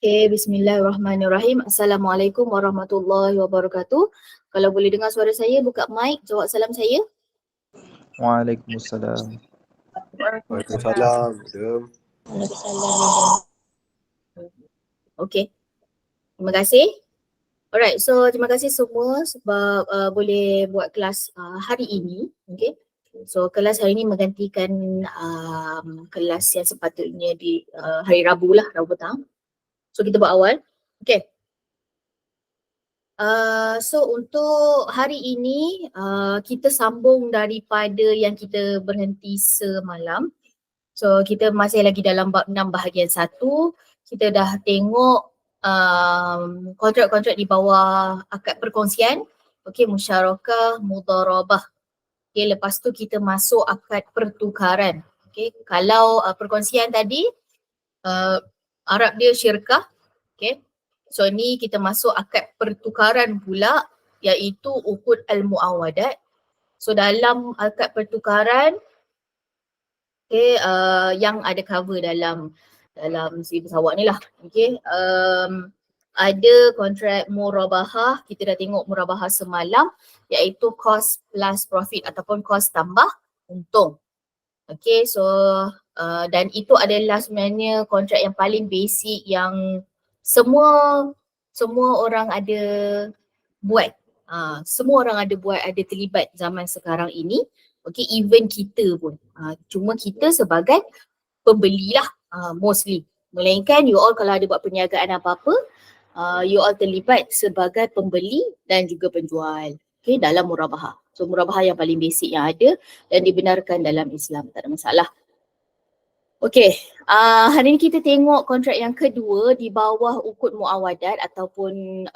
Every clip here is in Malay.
Okay, bismillahirrahmanirrahim. Assalamualaikum warahmatullahi wabarakatuh. Kalau boleh dengar suara saya, buka mic, jawab salam saya. Waalaikumsalam. Waalaikumsalam. Madam. Okay, terima kasih. Alright, so terima kasih semua sebab boleh buat kelas hari ini. Okay, so kelas hari ini menggantikan kelas yang sepatutnya di hari Rabu lah, Rabu petang. So kita buat awal. Okay. So untuk hari ini kita sambung daripada yang kita berhenti semalam. So kita masih lagi dalam bab 6 bahagian 1. Kita dah tengok kontrak-kontrak di bawah akad perkongsian. Okay, musyarakah, mudharabah. Okay, lepas tu kita masuk akad pertukaran. Okay, kalau perkongsian tadi Arab dia syirkah. Okay, so ni kita masuk akad pertukaran pula iaitu uqud al-muawadat. So dalam akad pertukaran yang ada cover dalam segi pesawat ni lah. Okay, ada kontrak murabahah, kita dah tengok murabahah semalam iaitu cost plus profit ataupun cost tambah untung. Okay, so dan itu adalah sebenarnya kontrak yang paling basic yang semua orang ada buat. Semua orang ada buat, ada terlibat zaman sekarang ini. Okay, even kita pun. Cuma kita sebagai pembeli lah mostly. Melainkan you all kalau ada buat perniagaan apa-apa, you all terlibat sebagai pembeli dan juga penjual. Okay, dalam murabahah. So murabahah yang paling basic yang ada dan dibenarkan dalam Islam, tak ada masalah. Okay, hari ni kita tengok kontrak yang kedua di bawah uqud muawadat ataupun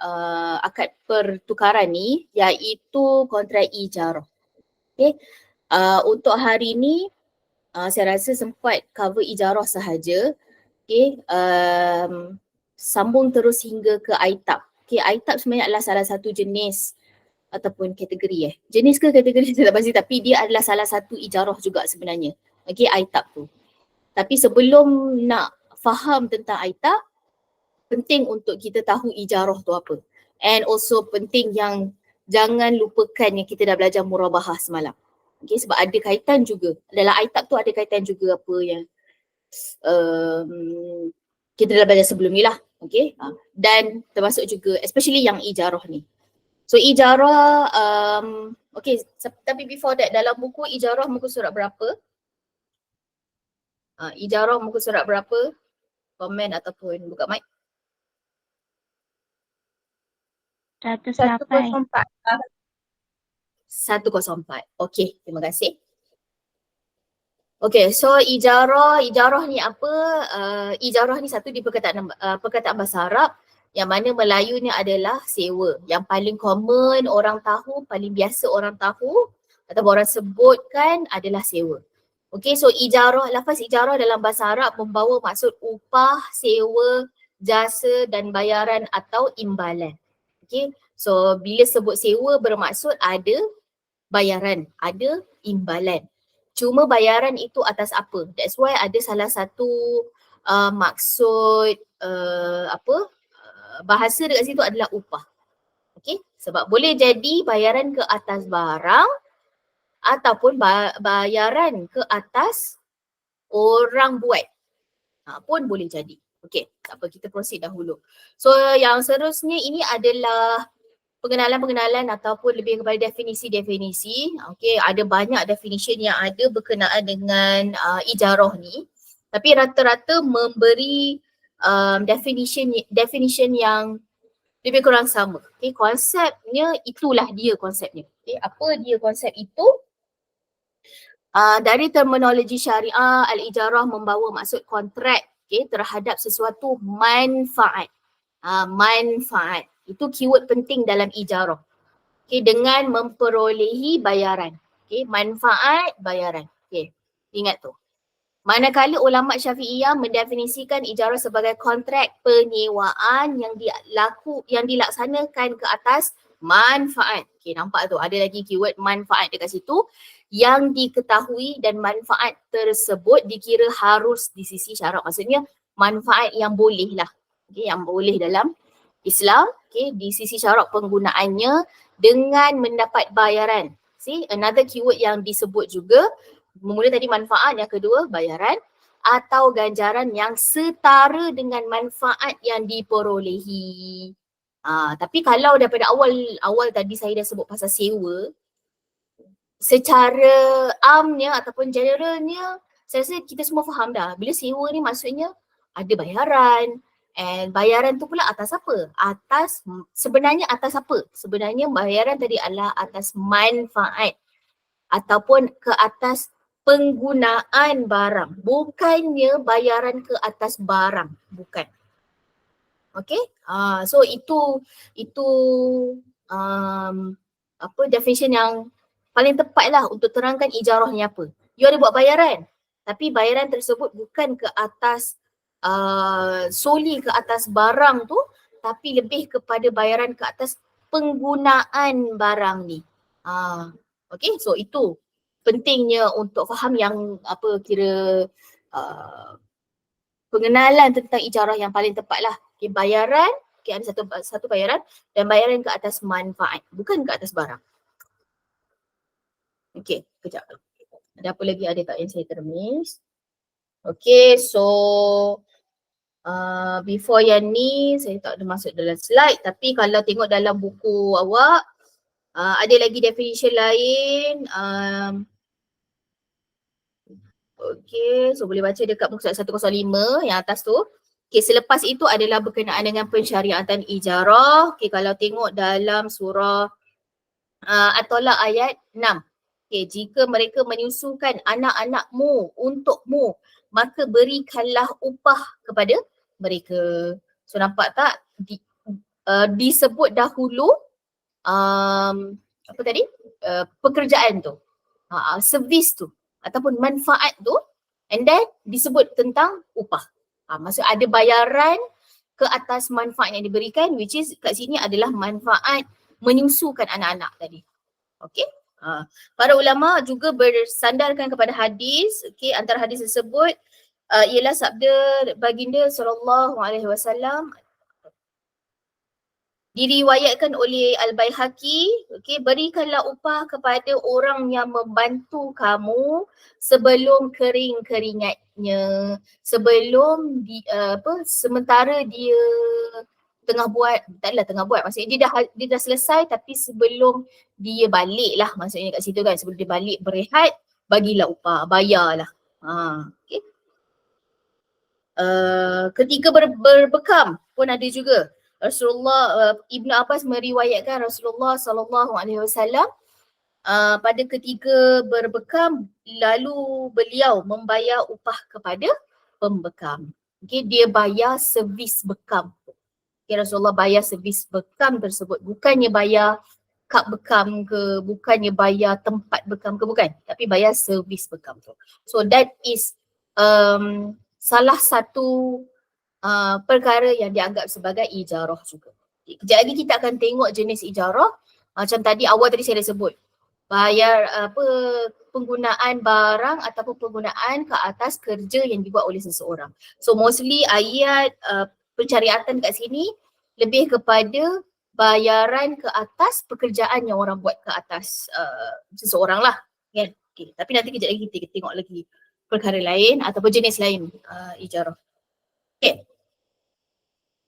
akad pertukaran ni iaitu kontrak ijarah. Okay, untuk hari ni saya rasa sempat cover ijarah sahaja. Okay, sambung terus hingga ke aitab. Okay, aitab sebenarnya adalah salah satu jenis ataupun kategori jenis ke kategori saya tak pasti, tapi dia adalah salah satu ijarah juga sebenarnya. Okay, aitab tu. Tapi sebelum nak faham tentang aitab, penting untuk kita tahu ijarah tu apa. And also penting yang jangan lupakan yang kita dah belajar murabahah semalam. Okay, sebab ada kaitan juga. Dalam aitab tu ada kaitan juga apa yang kita dah belajar sebelum ni lah. Okay, dan termasuk juga especially yang ijarah ni. So ijarah, okay, tapi before that dalam buku ijarah muka surat berapa? Ijarah muka surat berapa? Komen ataupun buka mic. 104. 104. Okay, terima kasih. Okay, so ijarah ni apa? Ijarah ni satu di perkataan bahasa Arab yang mana Melayunya adalah sewa. Yang paling common orang tahu, paling biasa orang tahu atau orang sebutkan adalah sewa. Okay, so ijarah, lafaz ijarah dalam bahasa Arab membawa maksud upah, sewa, jasa dan bayaran atau imbalan. Okay, so bila sebut sewa bermaksud ada bayaran, ada imbalan. Cuma bayaran itu atas apa? That's why ada salah satu maksud bahasa dekat situ adalah upah. Okay, sebab boleh jadi bayaran ke atas barang ataupun bayaran ke atas orang buat pun boleh jadi. Okay, tak apa, kita proceed dahulu. So yang seterusnya ini adalah pengenalan-pengenalan ataupun lebih kepada definisi-definisi. Okay, ada banyak definition yang ada berkenaan dengan ijarah ni. Tapi rata-rata memberi definition yang lebih kurang sama. Okay, konsepnya itulah dia konsepnya. Okay, apa dia konsep itu? Dari terminologi syariah, al-ijarah membawa maksud kontrak terhadap sesuatu manfaat. Manfaat. Itu keyword penting dalam ijarah. Okay, dengan memperolehi bayaran. Okay, manfaat, bayaran. Okay, ingat tu. Manakala ulama Syafi'iyah mendefinisikan ijarah sebagai kontrak penyewaan yang dilaksanakan ke atas manfaat. Okay, nampak tu ada lagi keyword manfaat dekat situ yang diketahui dan manfaat tersebut dikira harus di sisi syarak. Maksudnya manfaat yang boleh lah. Okay, yang boleh dalam Islam, okay, di sisi syarat penggunaannya dengan mendapat bayaran. See, another keyword yang disebut juga, mula tadi manfaat, yang kedua bayaran atau ganjaran yang setara dengan manfaat yang diperolehi. Tapi kalau daripada awal tadi saya dah sebut pasal sewa, secara amnya ataupun generalnya, saya rasa kita semua faham dah. Bila sewa ni maksudnya ada bayaran, and bayaran tu pula atas apa? Sebenarnya atas apa? Sebenarnya bayaran tadi adalah atas manfaat ataupun ke atas penggunaan barang. Bukannya bayaran ke atas barang. Bukan. Okay? So itu definition yang paling tepat lah untuk terangkan ijarah ni apa. You ada buat bayaran, tapi bayaran tersebut bukan ke atas solely ke atas barang tu, tapi lebih kepada bayaran ke atas penggunaan barang ni. Okay, so itu pentingnya untuk faham yang pengenalan tentang ijarah yang paling tepat lah. Okay, bayaran, okay, ada satu bayaran dan bayaran ke atas manfaat, bukan ke atas barang. Okay, kejap. Ada apa lagi ada tak yang saya termiss? Okay, so before yang ni saya tak ada masuk dalam slide, tapi kalau tengok dalam buku awak ada lagi definition lain. Okay, so boleh baca dekat muka surat 105 yang atas tu. Okay, selepas itu adalah berkenaan dengan pensyariatan ijarah. Okay, kalau tengok dalam surah At-Talaq ayat 6. Okay, jika mereka menyusukan anak-anakmu untukmu, maka berikanlah upah kepada mereka. So nampak tak? Disebut dahulu pekerjaan tu, servis tu ataupun manfaat tu, and then disebut tentang upah. Maksud ada bayaran ke atas manfaat yang diberikan, which is kat sini adalah manfaat menyusukan anak-anak tadi. Okay. Para ulama juga bersandarkan kepada hadis. Okay, antara hadis tersebut ialah sabda baginda SAW, diriwayatkan oleh Al-Baihaqi, okay, berikanlah upah kepada orang yang membantu kamu sebelum kering keringatnya, sebelum sementara dia tengah buat, taklah tengah buat, maksudnya dia dah selesai, tapi sebelum dia balik lah, maksudnya kat situ kan, sebelum dia balik berehat, bagilah upah, bayarlah. Okay. Ketika berbekam pun ada juga. Rasulullah, Ibnu Abbas meriwayatkan Rasulullah SAW pada ketika berbekam, lalu beliau membayar upah kepada pembekam. Okay, dia bayar servis bekam. Okay, Rasulullah bayar servis bekam tersebut, bukannya bayar kad bekam ke, bukannya bayar tempat bekam ke, bukan, tapi bayar servis bekam tu. So that is salah satu perkara yang dianggap sebagai ijarah juga. Kejap lagi kita akan tengok jenis ijarah. Macam awal tadi saya dah sebut, bayar penggunaan barang ataupun penggunaan ke atas kerja yang dibuat oleh seseorang. So mostly ayat pensyariatan kat sini lebih kepada bayaran ke atas pekerjaan yang orang buat ke atas seseorang lah, kan? Okay. Tapi nanti kejap lagi kita tengok lagi perkara lain ataupun jenis lain ijarah. Okay.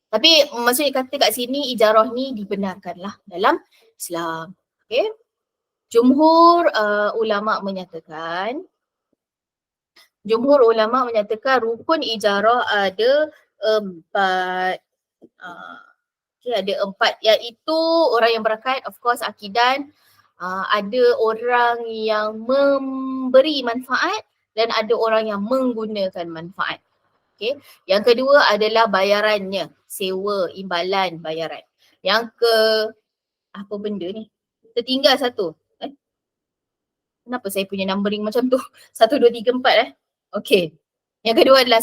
Tapi maksudnya kata kat sini ijarah ni dibenarkan lah dalam Islam. Okay. Jumhur ulama menyatakan rukun ijarah ada 4. Ada 4, iaitu orang yang berakat, of course akidan, ada orang yang memberi manfaat dan ada orang yang menggunakan manfaat. Okay. Yang kedua adalah bayarannya, sewa, imbalan, bayaran. Yang apa benda ni? Tertinggal satu. Kenapa saya punya numbering macam tu? 1, 2, 3, 4 Okay. Yang kedua adalah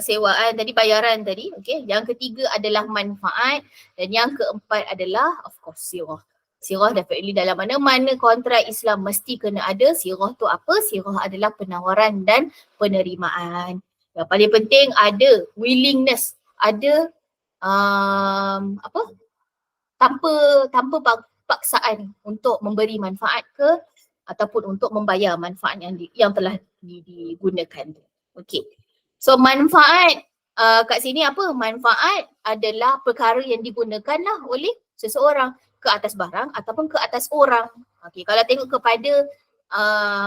sewaan tadi, bayaran tadi. Okay. Yang ketiga adalah manfaat dan yang keempat adalah of course sirah. Sirah definitely dalam mana-mana kontrak Islam mesti kena ada. Sirah tu apa? Sirah adalah penawaran dan penerimaan. Yang paling penting ada willingness, ada apa tanpa paksaan untuk memberi manfaat ke ataupun untuk membayar manfaat yang telah digunakan tu. Okey. So manfaat kat sini apa? Manfaat adalah perkara yang digunakan lah oleh seseorang ke atas barang ataupun ke atas orang. Okey, kalau tengok kepada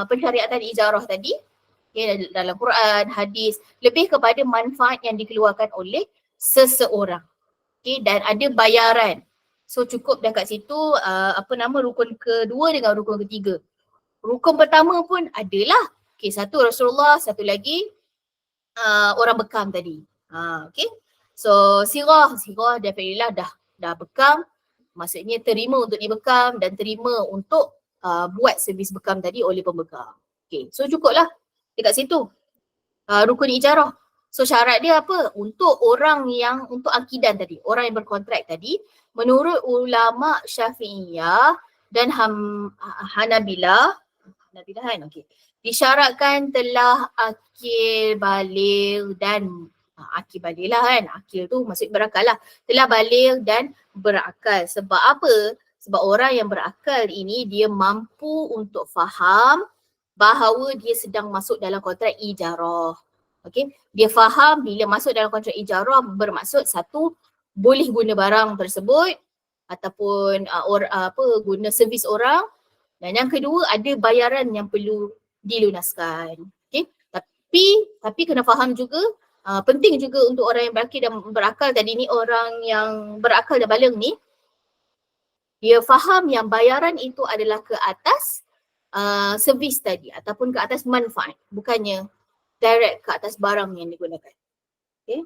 pensyariatan ijarah tadi, okay, dalam Quran, hadis, lebih kepada manfaat yang dikeluarkan oleh seseorang. Okay, dan ada bayaran. So cukup dah kat situ rukun kedua dengan rukun ketiga. Rukun pertama pun adalah satu Rasulullah, satu lagi orang bekam tadi. Okay. So sirah definitely lah dah bekam. Maksudnya terima untuk dibekam dan terima untuk buat servis bekam tadi oleh pembekam. Okay. So cukuplah dekat situ. Rukun ijarah. So syarat dia apa? Untuk akidan tadi, orang yang berkontrak tadi, menurut ulama Syafi'iyah dan Hanabilah kan? Okay. Disyaratkan telah akil baligh dan akil baligh lah kan. Akil tu maksud berakal lah. Telah baligh dan berakal. Sebab apa? Sebab orang yang berakal ini dia mampu untuk faham bahawa dia sedang masuk dalam kontrak ijarah. Okay. Dia faham bila masuk dalam kontrak ijarah bermaksud satu, boleh guna barang tersebut ataupun guna servis orang, dan yang kedua ada bayaran yang perlu dilunaskan. Okay. Tapi kena faham juga, penting juga untuk orang yang berakil dan berakal tadi ni, orang yang berakal dan baligh ni, dia faham yang bayaran itu adalah ke atas servis tadi ataupun ke atas manfaat, bukannya direct ke atas barang yang digunakan. Okay.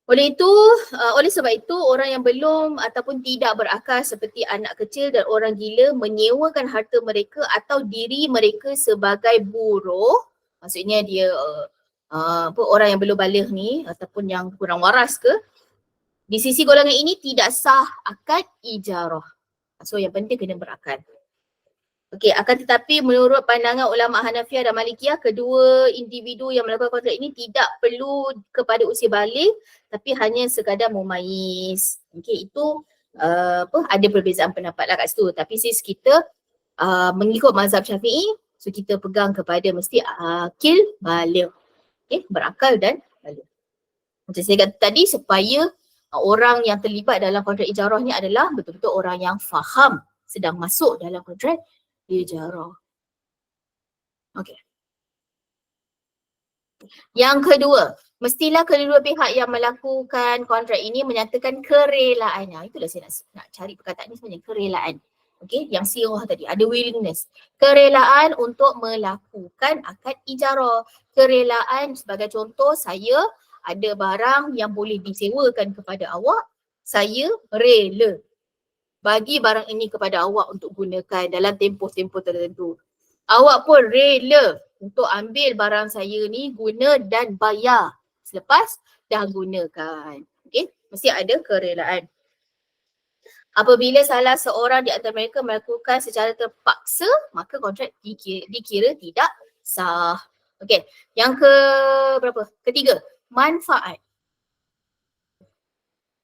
Oleh sebab itu orang yang belum ataupun tidak berakal seperti anak kecil dan orang gila menyewakan harta mereka atau diri mereka sebagai buruh. Maksudnya dia orang yang belum baligh ni ataupun yang kurang waras ke, di sisi golongan ini tidak sah akad ijarah. So yang penting kena berakal. Okey, akan tetapi menurut pandangan ulama Hanafiyah dan Malikiyah, kedua individu yang melakukan kontrak ini tidak perlu kepada usia baligh tapi hanya sekadar mumayyiz. Okey, itu ada perbezaan pendapat lah kat situ. Tapi sis kita mengikut mazhab Syafi'i, so kita pegang kepada mesti akil baligh. Okey, berakal dan baligh. Macam saya kata tadi, supaya orang yang terlibat dalam kontrak ijarah ni adalah betul-betul orang yang faham sedang masuk dalam kontrak ijarah. Okey. Yang kedua, mestilah kedua pihak yang melakukan kontrak ini menyatakan kerelaan. Itulah saya nak cari perkataan ni sebenarnya, kerelaan. Okey, yang sirah tadi, ada willingness. Kerelaan untuk melakukan akad ijarah. Kerelaan sebagai contoh, saya ada barang yang boleh disewakan kepada awak, saya rela bagi barang ini kepada awak untuk gunakan dalam tempoh-tempoh tertentu. Awak pun rela untuk ambil barang saya ni, guna dan bayar selepas dah gunakan. Okey, mesti ada kerelaan. Apabila salah seorang di antara mereka melakukan secara terpaksa, maka kontrak dikira tidak sah. Okey, yang ketiga, manfaat.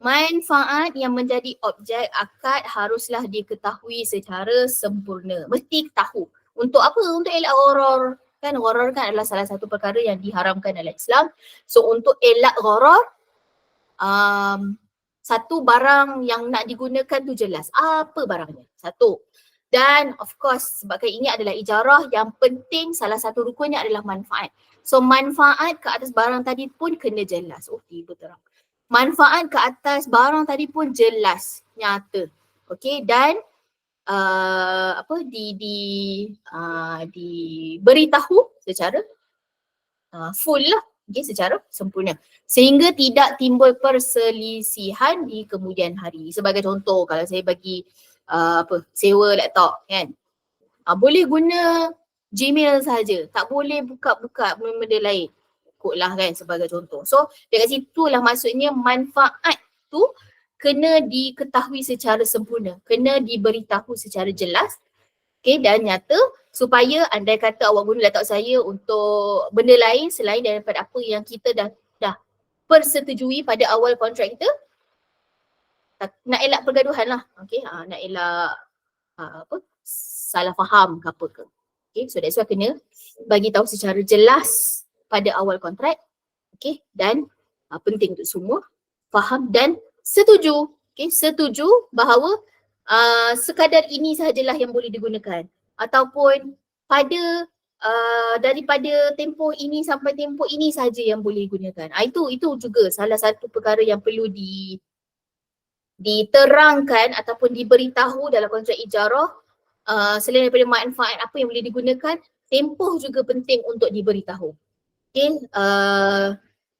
Manfaat yang menjadi objek akad haruslah diketahui secara sempurna. Mesti tahu. Untuk apa? Untuk elak gharar. Kan gharar kan adalah salah satu perkara yang diharamkan dalam Islam. So untuk elak gharar, satu barang yang nak digunakan tu jelas. Apa barangnya? Satu. Dan of course sebabkan ini adalah ijarah, yang penting salah satu rukunnya adalah manfaat. So manfaat ke atas barang tadi pun kena jelas. Oh, tiba terang. Manfaat ke atas barang tadi pun jelas, nyata. Okey, dan diberitahu secara full lah, okay, secara sempurna, sehingga tidak timbul perselisihan di kemudian hari. Sebagai contoh, kalau saya bagi sewa laptop kan, boleh guna Gmail saja, tak boleh buka-buka benda lain. Lah kan, sebagai contoh. So dekat situ lah maksudnya manfaat tu kena diketahui secara sempurna, kena diberitahu secara jelas, okay, dan nyata, supaya andai kata awak guna laptop saya untuk benda lain selain daripada apa yang kita dah persetujui pada awal kontrak kita, nak elak pergaduhan lah. Okay, nak elak salah faham ke apa ke. Okay, so that's why kena bagi tahu secara jelas pada awal kontrak. Okay, dan penting untuk semua faham dan setuju. Okay, setuju bahawa sekadar ini sahajalah yang boleh digunakan ataupun pada daripada tempoh ini sampai tempoh ini sahaja yang boleh digunakan. Itu juga salah satu perkara yang perlu diterangkan ataupun diberitahu dalam kontrak ijarah. Selain daripada manfaat apa yang boleh digunakan, tempoh juga penting untuk diberitahu. Okay,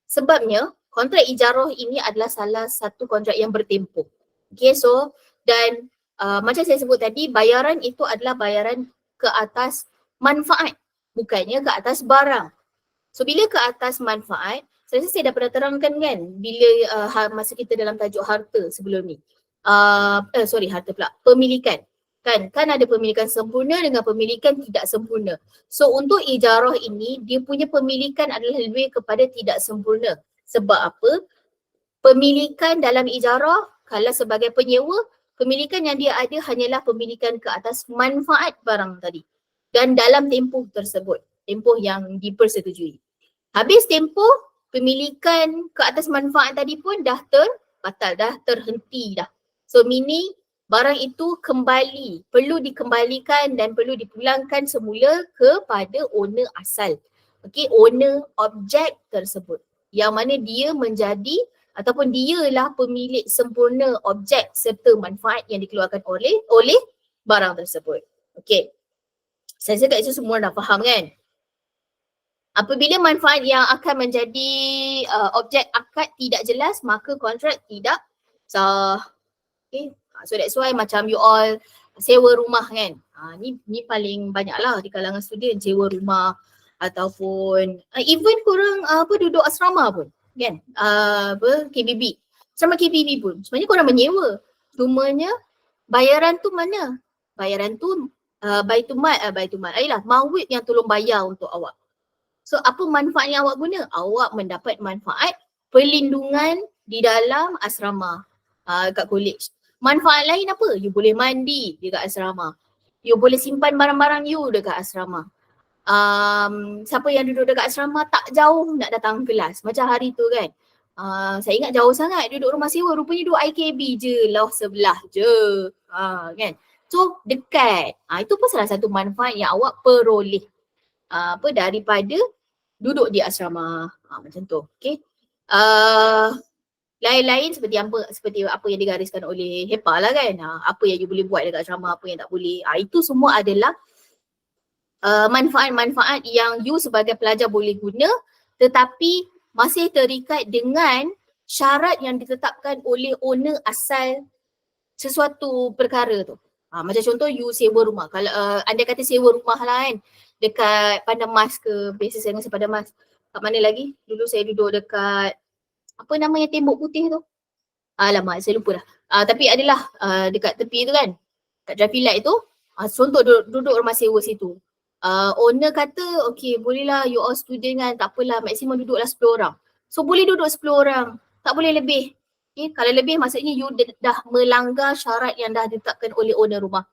sebabnya kontrak ijarah ini adalah salah satu kontrak yang bertempoh. Okay, so dan macam saya sebut tadi, bayaran itu adalah bayaran ke atas manfaat, bukannya ke atas barang. So bila ke atas manfaat, saya rasa saya dah pernah terangkan kan bila masa kita dalam tajuk harta sebelum ni. Harta pula, pemilikan. Kan ada pemilikan sempurna dengan pemilikan tidak sempurna. So untuk ijarah ini, dia punya pemilikan adalah lebih kepada tidak sempurna. Sebab apa? Pemilikan dalam ijarah, kalau sebagai penyewa, pemilikan yang dia ada hanyalah pemilikan ke atas manfaat barang tadi. Dan dalam tempoh tersebut, tempoh yang dipersetujui. Habis tempoh, pemilikan ke atas manfaat tadi pun dah terbatal, dah terhenti dah. So meaning barang itu perlu dikembalikan dan perlu dipulangkan semula kepada owner asal. Okay, owner objek tersebut. Yang mana dia menjadi ataupun dialah pemilik sempurna objek serta manfaat yang dikeluarkan oleh barang tersebut. Okay. Saya cakap itu semua dah faham kan? Apabila manfaat yang akan menjadi objek akad tidak jelas, maka kontrak tidak sah. Okay. So that's why macam you all sewa rumah kan. Ni paling banyak lah di kalangan student sewa rumah ataupun even korang duduk asrama pun kan. KBB. Asrama KBB pun sebenarnya korang menyewa. Cumanya bayaran tu mana? Bayaran tu Baitumal. Ayolah, mawid yang tolong bayar untuk awak. So apa manfaat yang awak guna? Awak mendapat manfaat perlindungan di dalam asrama kat college. Manfaat lain apa? You boleh mandi dekat asrama. You boleh simpan barang-barang you dekat asrama. Siapa yang duduk dekat asrama tak jauh nak datang kelas. Macam hari tu kan. Saya ingat jauh sangat duduk rumah sewa. Rupanya duduk IKB je lah sebelah je. Kan. So dekat. Itu pun salah satu manfaat yang awak peroleh. Daripada duduk di asrama. Macam tu. Okay. Lain-lain seperti apa yang digariskan oleh HEPA lah kan. Apa yang you boleh buat dekat asrama, apa yang tak boleh. Itu semua adalah manfaat-manfaat yang you sebagai pelajar boleh guna tetapi masih terikat dengan syarat yang ditetapkan oleh owner asal sesuatu perkara tu. Macam contoh you sewa rumah. Kalau anda kata sewa rumah lah kan dekat Padang Mas ke, biasa saya dengan Padang Mas. Kat mana lagi? Dulu saya duduk dekat apa namanya tembok putih tu? Alamak, saya lupa dah. Tapi adalah dekat tepi tu kan. Kat traffic light tu. Contoh duduk rumah sewa situ. Owner kata, okay bolehlah you all student kan, tak apalah maksimum duduklah 10 orang. So boleh duduk 10 orang, tak boleh lebih. Okay, kalau lebih maksudnya you dah melanggar syarat yang dah ditetapkan oleh owner rumah.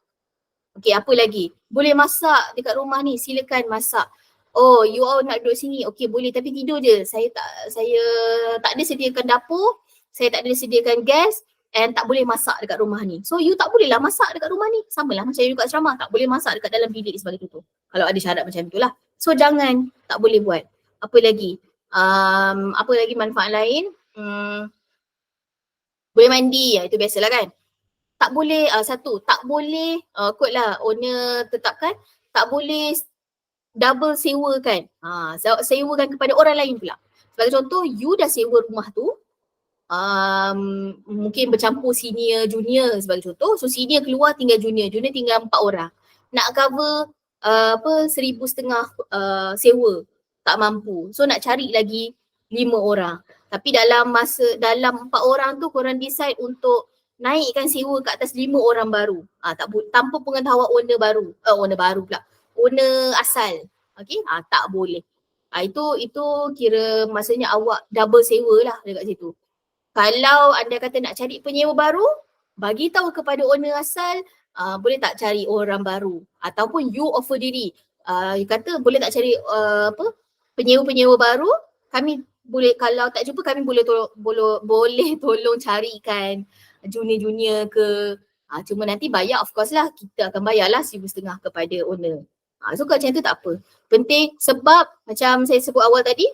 Okay, apa lagi? Boleh masak dekat rumah ni, silakan masak. Oh, you all nak duduk sini, okay boleh tapi tidur je. Saya tak ada sediakan dapur, saya tak ada sediakan gas and tak boleh masak dekat rumah ni. So you tak bolehlah masak dekat rumah ni. Samalah macam you dekat asrama, tak boleh masak dekat dalam bilik sebagai tu. Kalau ada syarat macam itulah. So jangan, tak boleh buat. Apa lagi? Apa lagi manfaat lain? Boleh mandi, itu biasalah kan. Tak boleh, tak boleh, kot lah owner tetapkan, tak boleh double sewakan. Sewakan kepada orang lain pula. Sebagai contoh, you dah sewa rumah tu, mungkin bercampur senior junior sebagai contoh. So senior keluar tinggal junior tinggal 4 orang. Nak cover 1,500 sewa, tak mampu. So nak cari lagi 5 orang. Tapi dalam 4 orang tu korang decide untuk naikkan sewa ke atas 5 orang baru. Tanpa pengetahuan owner baru. Owner asal. Okay, tak boleh. Itu kira maksudnya awak double sewa lah dekat situ. Kalau anda kata nak cari penyewa baru, bagi tahu kepada owner asal, boleh tak cari orang baru ataupun you offer diri. You kata boleh tak cari penyewa-penyewa baru, kami boleh, kalau tak jumpa kami boleh tolong carikan junior-junior ke. Cuma nanti bayar of course lah, kita akan bayarlah RM1,500 kepada owner. So kalau macam tu tak apa. Penting sebab macam saya sebut awal tadi,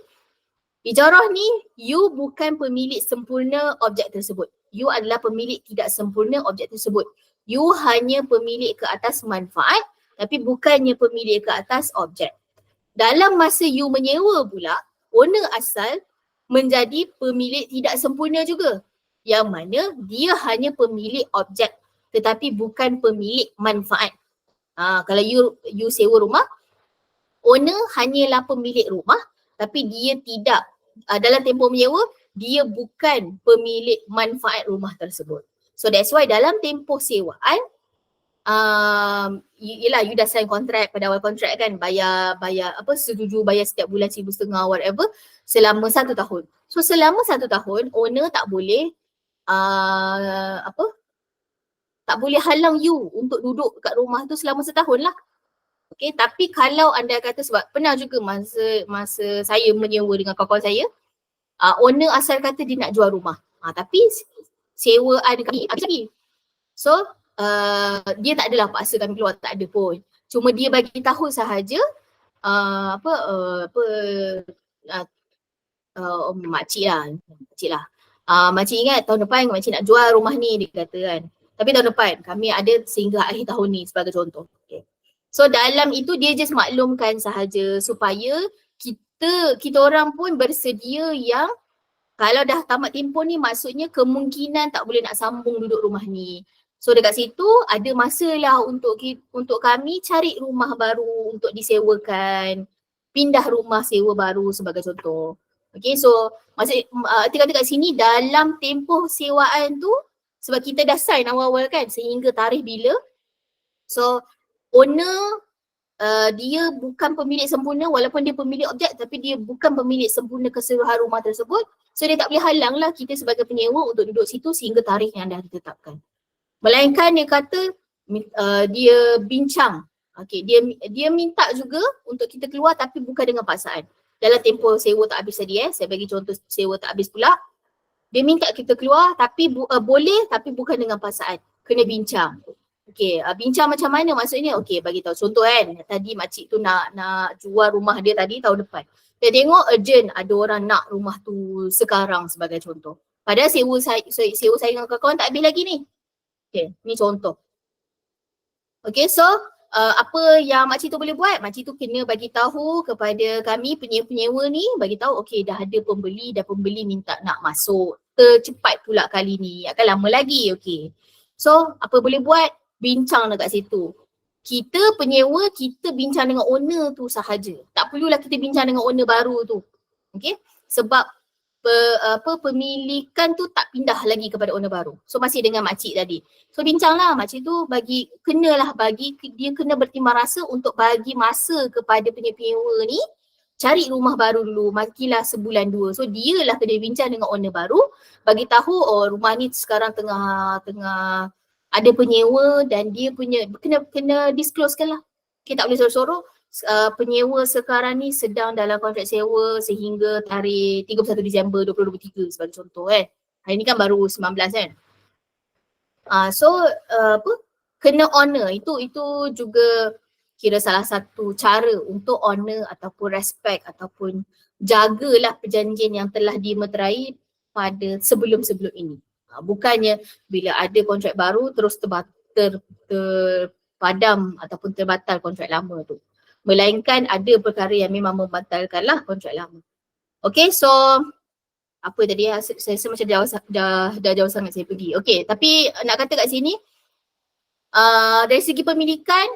ijarah ni, you bukan pemilik sempurna objek tersebut. You adalah pemilik tidak sempurna objek tersebut. You hanya pemilik ke atas manfaat tapi bukannya pemilik ke atas objek. Dalam masa you menyewa pula, owner asal menjadi pemilik tidak sempurna juga. Yang mana dia hanya pemilik objek tetapi bukan pemilik manfaat. Kalau you sewa rumah, owner hanyalah pemilik rumah tapi dia tidak, dalam tempoh menyewa, dia bukan pemilik manfaat rumah tersebut. So that's why dalam tempoh sewaan, yelah you dah sign kontrak pada awal kontrak kan, bayar setuju bayar setiap bulan RM1,500 whatever selama 1 tahun. So selama 1 tahun owner tak boleh tak boleh halang you untuk duduk kat rumah tu selama setahun lah. Okay, tapi kalau anda kata, sebab pernah juga masa saya menyewa dengan kawan-kawan saya, owner asal kata dia nak jual rumah, tapi sewaan kami habis lagi. So dia tak adalah paksa kami keluar, tak ada pun. Cuma dia bagi tahu sahaja makcik lah. Makcik ingat tahun depan makcik nak jual rumah ni, dia kata kan. Tapi tahun depan kami ada sehingga akhir tahun ni sebagai contoh. Okay. So dalam itu dia just maklumkan sahaja supaya kita orang pun bersedia yang kalau dah tamat tempoh ni maksudnya kemungkinan tak boleh nak sambung duduk rumah ni. So dekat situ ada masa lah untuk kami cari rumah baru untuk disewakan, pindah rumah sewa baru sebagai contoh. Okay, so maksud kata kat sini dalam tempoh sewaan tu, sebab kita dah sign awal-awal kan sehingga tarikh bila. So owner dia bukan pemilik sempurna walaupun dia pemilik objek, tapi dia bukan pemilik sempurna keseluruhan rumah tersebut. So dia tak boleh halang lah kita sebagai penyewa untuk duduk situ sehingga tarikh yang dah ditetapkan. Melainkan dia kata dia bincang. Okay, dia minta juga untuk kita keluar tapi bukan dengan paksaan. Dalam tempoh sewa tak habis tadi saya bagi contoh sewa tak habis pula. Dia minta kita keluar tapi boleh tapi bukan dengan paksaan. Kena bincang. Okay, bincang macam mana maksudnya? Okay, bagi tahu contoh kan. Tadi makcik tu nak jual rumah dia tadi tahun depan. Dia tengok urgent ada orang nak rumah tu sekarang sebagai contoh. Padahal sewa saya dengan kawan-kawan tak habis lagi ni. Okay, ni contoh. Okay, so apa yang makcik tu boleh buat? Makcik tu kena bagi tahu kepada kami penyewa-penyewa ni, bagi tahu okey dah ada pembeli dan pembeli minta nak masuk. Tercepat pula kali ni, akan lama lagi. Okey. So, apa boleh buat? Bincang dekat situ. Kita penyewa, kita bincang dengan owner tu sahaja. Tak perlulah kita bincang dengan owner baru tu. Okey? Sebab pemilikan tu tak pindah lagi kepada owner baru. So masih dengan makcik tadi. So bincanglah, makcik tu dia kena bertimbang rasa untuk bagi masa kepada penyewa ni cari rumah baru dulu, makilah sebulan 2. So dia lah kena bincang dengan owner baru, bagi tahu rumah ni sekarang tengah ada penyewa dan dia punya kena disclosekan lah. Okay, tak boleh sorok-sorok. Penyewa sekarang ni sedang dalam kontrak sewa sehingga tarikh 31 Disember 2023 sebagai contoh kan. Hari ni kan baru 19 kan. Kena honor, itu juga kira salah satu cara untuk honor ataupun respect ataupun jagalah perjanjian yang telah dimeterai pada sebelum-sebelum ini. Bukannya bila ada kontrak baru terus terpadam ataupun terbatal kontrak lama tu. Melainkan ada perkara yang memang membatalkanlah kontrak lama. Okay, so apa tadi saya macam dah jauh sangat saya pergi. Okay, tapi nak kata kat sini dari segi pemilikan,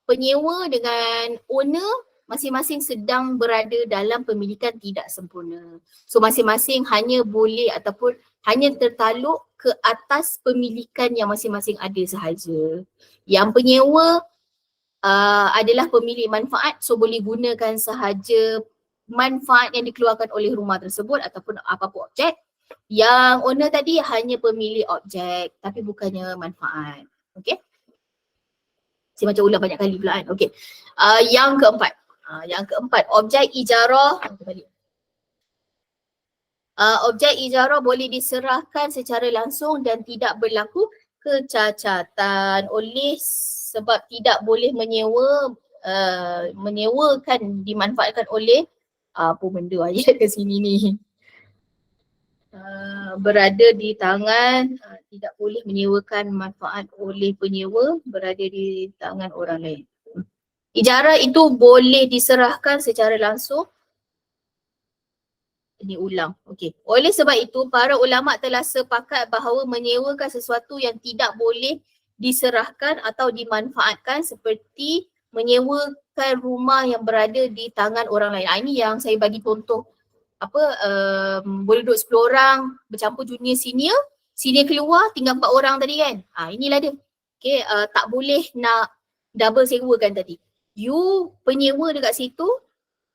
penyewa dengan owner masing-masing sedang berada dalam pemilikan tidak sempurna. So masing-masing hanya boleh ataupun hanya tertaluk ke atas pemilikan yang masing-masing ada sahaja. Yang penyewa adalah pemilik manfaat, so boleh gunakan sahaja manfaat yang dikeluarkan oleh rumah tersebut ataupun apa-apa objek. Yang owner tadi hanya pemilik objek tapi bukannya manfaat. Okay. Saya macam ulang banyak kali pula kan. Okay. Yang keempat, objek ijarah. Objek ijarah boleh diserahkan secara langsung dan tidak berlaku kecacatan oleh sebab tidak boleh menyewakan, dimanfaatkan oleh apa benda ayat ke sini ni. Berada di tangan, tidak boleh menyewakan manfaat oleh penyewa, berada di tangan orang lain. Ijarah itu boleh diserahkan secara langsung. Ini ulang. Okey. Oleh sebab itu, para ulama telah sepakat bahawa menyewakan sesuatu yang tidak boleh diserahkan atau dimanfaatkan seperti menyewakan rumah yang berada di tangan orang lain. Ini yang saya bagi contoh. Boleh duduk 10 orang bercampur junior senior keluar tinggal 4 orang tadi kan. Inilah dia. Okay, tak boleh nak double sewakan tadi. You penyewa dekat situ,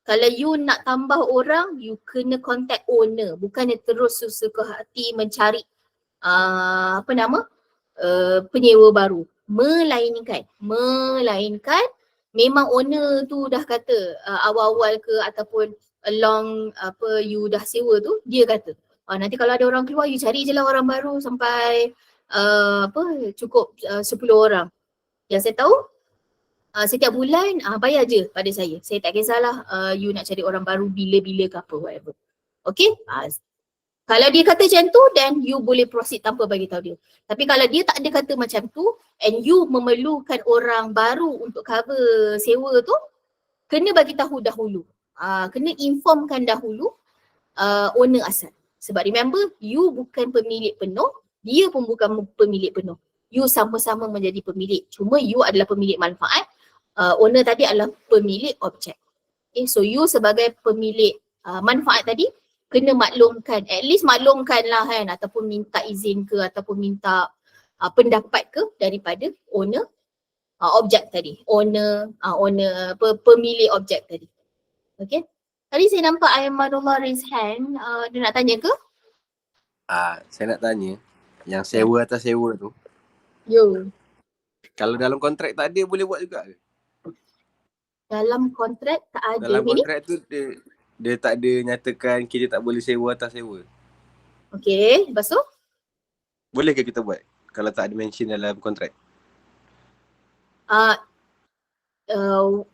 kalau you nak tambah orang, you kena contact owner. Bukannya terus suka hati mencari penyewa baru. Melainkan memang owner tu dah kata awal-awal ke ataupun along you dah sewa tu, dia kata nanti kalau ada orang keluar, you cari je lah orang baru sampai cukup 10 orang. Yang saya tahu setiap bulan bayar je pada saya. Saya tak kisahlah you nak cari orang baru bila-bila ke apa, whatever. Okay? Kalau dia kata macam tu, then you boleh proceed tanpa bagi tahu dia. Tapi kalau dia tak ada kata macam tu and you memerlukan orang baru untuk cover sewa tu, kena bagi tahu dahulu. Kena informkan dahulu owner asal. Sebab remember, you bukan pemilik penuh, dia pun bukan pemilik penuh. You sama-sama menjadi pemilik. Cuma you adalah pemilik manfaat, owner tadi adalah pemilik objek. Okay, so you sebagai pemilik manfaat tadi kena maklumkan, at least maklumkan lah kan, ataupun minta izin ke ataupun minta pendapat ke daripada owner objek tadi, pemilik objek tadi. Okay. Tadi saya nampak Aimanullah raise hand, dia nak tanya ke? Saya nak tanya, yang sewa atas sewa tu, Yo. kalau dalam kontrak tak ada, boleh buat juga ke? Dalam kontrak tak ada. Dalam kontrak tu dia tak ada nyatakan kita tak boleh sewa atas sewa. Okay, lepas tu? Boleh ke kita buat kalau tak ada mention dalam kontrak?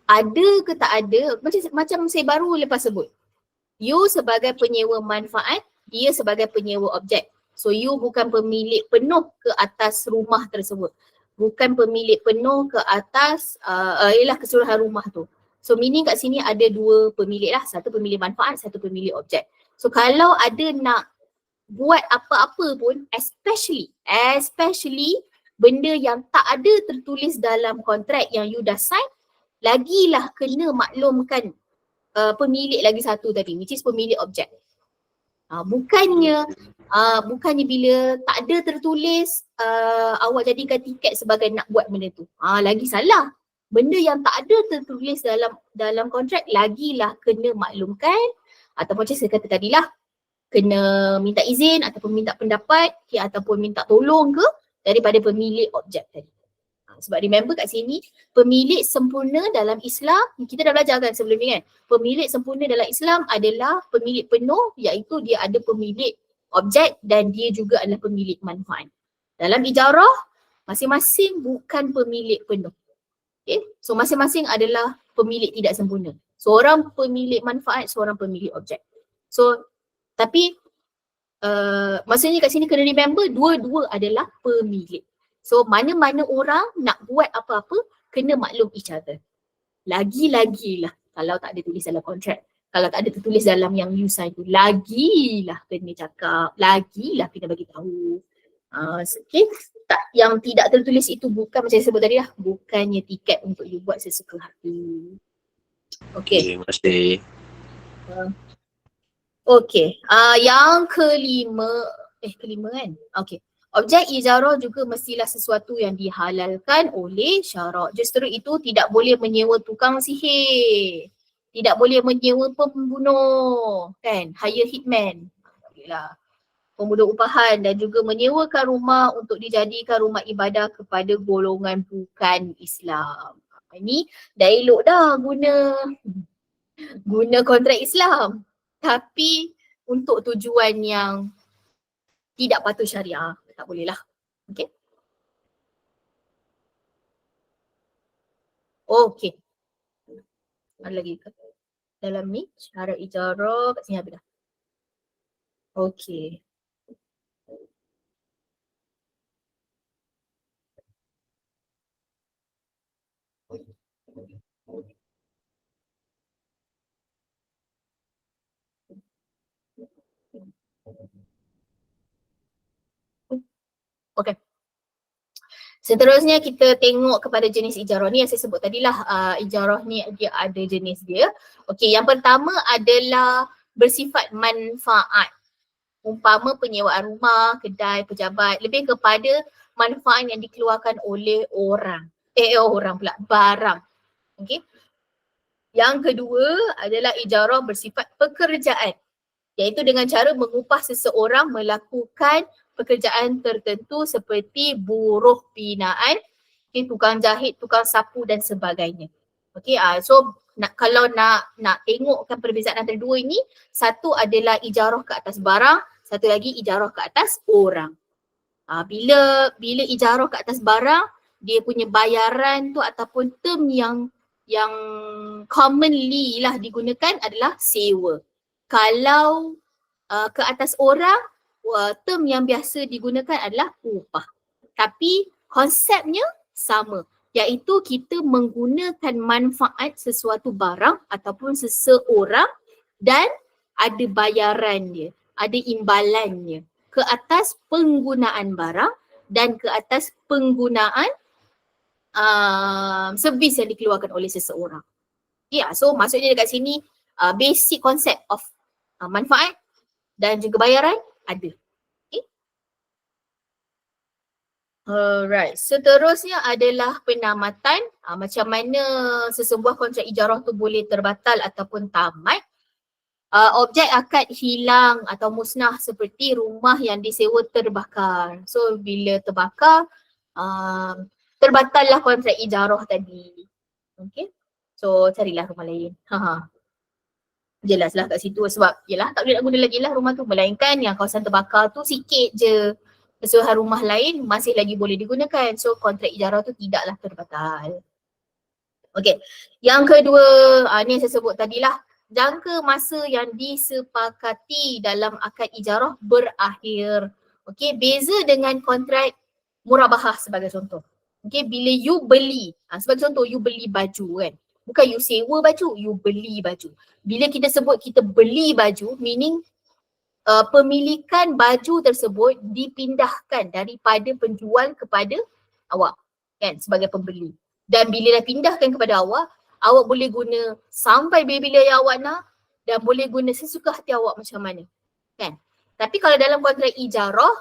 Ada ke tak ada, macam saya baru lepas sebut. You sebagai penyewa manfaat, dia sebagai penyewa objek. So you bukan pemilik penuh ke atas rumah tersebut. Bukan pemilik penuh ke atas keseluruhan rumah tu. So meaning kat sini ada dua pemilik lah. Satu pemilik manfaat, satu pemilik objek. So kalau ada nak buat apa-apa pun, especially benda yang tak ada tertulis dalam kontrak yang you dah sign, lagilah kena maklumkan pemilik lagi satu tadi, which is pemilik objek. Bukannya bila tak ada tertulis awak jadikan tiket sebagai nak buat benda tu. Lagi salah. Benda yang tak ada tertulis dalam kontrak, lagilah kena maklumkan ataupun macam saya kata tadilah, kena minta izin ataupun minta pendapat ataupun minta tolong ke daripada pemilik objek tadi. Sebab remember kat sini, pemilik sempurna dalam Islam, kita dah belajar kan sebelum ni kan, pemilik sempurna dalam Islam adalah pemilik penuh, iaitu dia ada pemilik objek dan dia juga adalah pemilik manfaat. Dalam ijarah, masing-masing bukan pemilik penuh. Okay? So masing-masing adalah pemilik tidak sempurna. Seorang pemilik manfaat, seorang pemilik objek. So tapi maksudnya kat sini kena remember, dua-dua adalah pemilik. So mana-mana orang nak buat apa-apa kena maklum each other. Lagi-lagilah kalau tak ada tulis dalam kontrak, kalau tak ada tertulis dalam yang you sign tu, lagilah kena cakap, lagilah kena bagi tahu. Okay. Yang tidak tertulis itu bukan macam saya sebut tadi lah, bukannya tiket untuk you buat sesuka hati. Okay. Terima kasih. Okay. Yang kelima kan? Okay. Objek ijarah juga mestilah sesuatu yang dihalalkan oleh syarak. Justru itu tidak boleh menyewa tukang sihir. Tidak boleh menyewa pembunuh. Kan? Hire hitman. Tak boleh lah. pemuda upahan dan juga menyewakan rumah untuk dijadikan rumah ibadah kepada golongan bukan Islam. Ini dah elok dah guna kontrak Islam. Tapi untuk tujuan yang tidak patuh syariah, tak boleh lah. Okay. Okay. Ada lagi ke dalam ni syarat ijarah kat sini habis dah. Okay. Okay. Seterusnya kita tengok kepada jenis ijarah ni yang saya sebut tadilah. Ijarah ni dia ada jenis dia. Okey, yang pertama adalah bersifat manfaat. Umpama penyewaan rumah, kedai, pejabat, lebih kepada manfaat yang dikeluarkan oleh orang. Orang pula, barang. Okey. Yang kedua adalah ijarah bersifat pekerjaan. Iaitu dengan cara mengupah seseorang melakukan pekerjaan tertentu seperti buruh binaan, tukang jahit, tukang sapu dan sebagainya. Okey, so kalau nak tengokkan perbezaan antara dua ini, satu adalah ijarah ke atas barang, satu lagi ijarah ke atas orang. Bila ijarah ke atas barang, dia punya bayaran tu ataupun term yang commonly lah digunakan adalah sewa. Kalau ke atas orang, term yang biasa digunakan adalah upah. Tapi konsepnya sama, iaitu kita menggunakan manfaat sesuatu barang ataupun seseorang dan ada bayaran dia, ada imbalannya ke atas penggunaan barang dan ke atas penggunaan servis yang dikeluarkan oleh seseorang. So maksudnya dekat sini basic concept of manfaat dan juga bayaran ada. Okay. Alright, seterusnya adalah penamatan. Macam mana sesebuah kontrak ijarah tu boleh terbatal ataupun tamat. Objek akad hilang atau musnah seperti rumah yang disewa terbakar. So bila terbakar, terbatallah kontrak ijarah tadi. Okay. So carilah rumah lain. Jelaslah kat situ sebab yelah tak boleh nak guna lagi lah rumah tu, melainkan yang kawasan terbakar tu sikit je. Keseluruhan rumah lain masih lagi boleh digunakan. So kontrak ijarah tu tidaklah terbatal. Okay. Yang kedua, ni yang saya sebut tadilah, jangka masa yang disepakati dalam akad ijarah berakhir. Okay, beza dengan kontrak murabahah sebagai contoh. Okay, bila you beli, sebagai contoh you beli baju kan. Bukan you sewa baju, you beli baju. Bila kita sebut kita beli baju, meaning pemilikan baju tersebut dipindahkan daripada penjual kepada awak kan sebagai pembeli. Dan bila dah pindahkan kepada awak boleh guna sampai bila yang awak nak dan boleh guna sesuka hati awak macam mana. Kan? Tapi kalau dalam kontrak ijarah,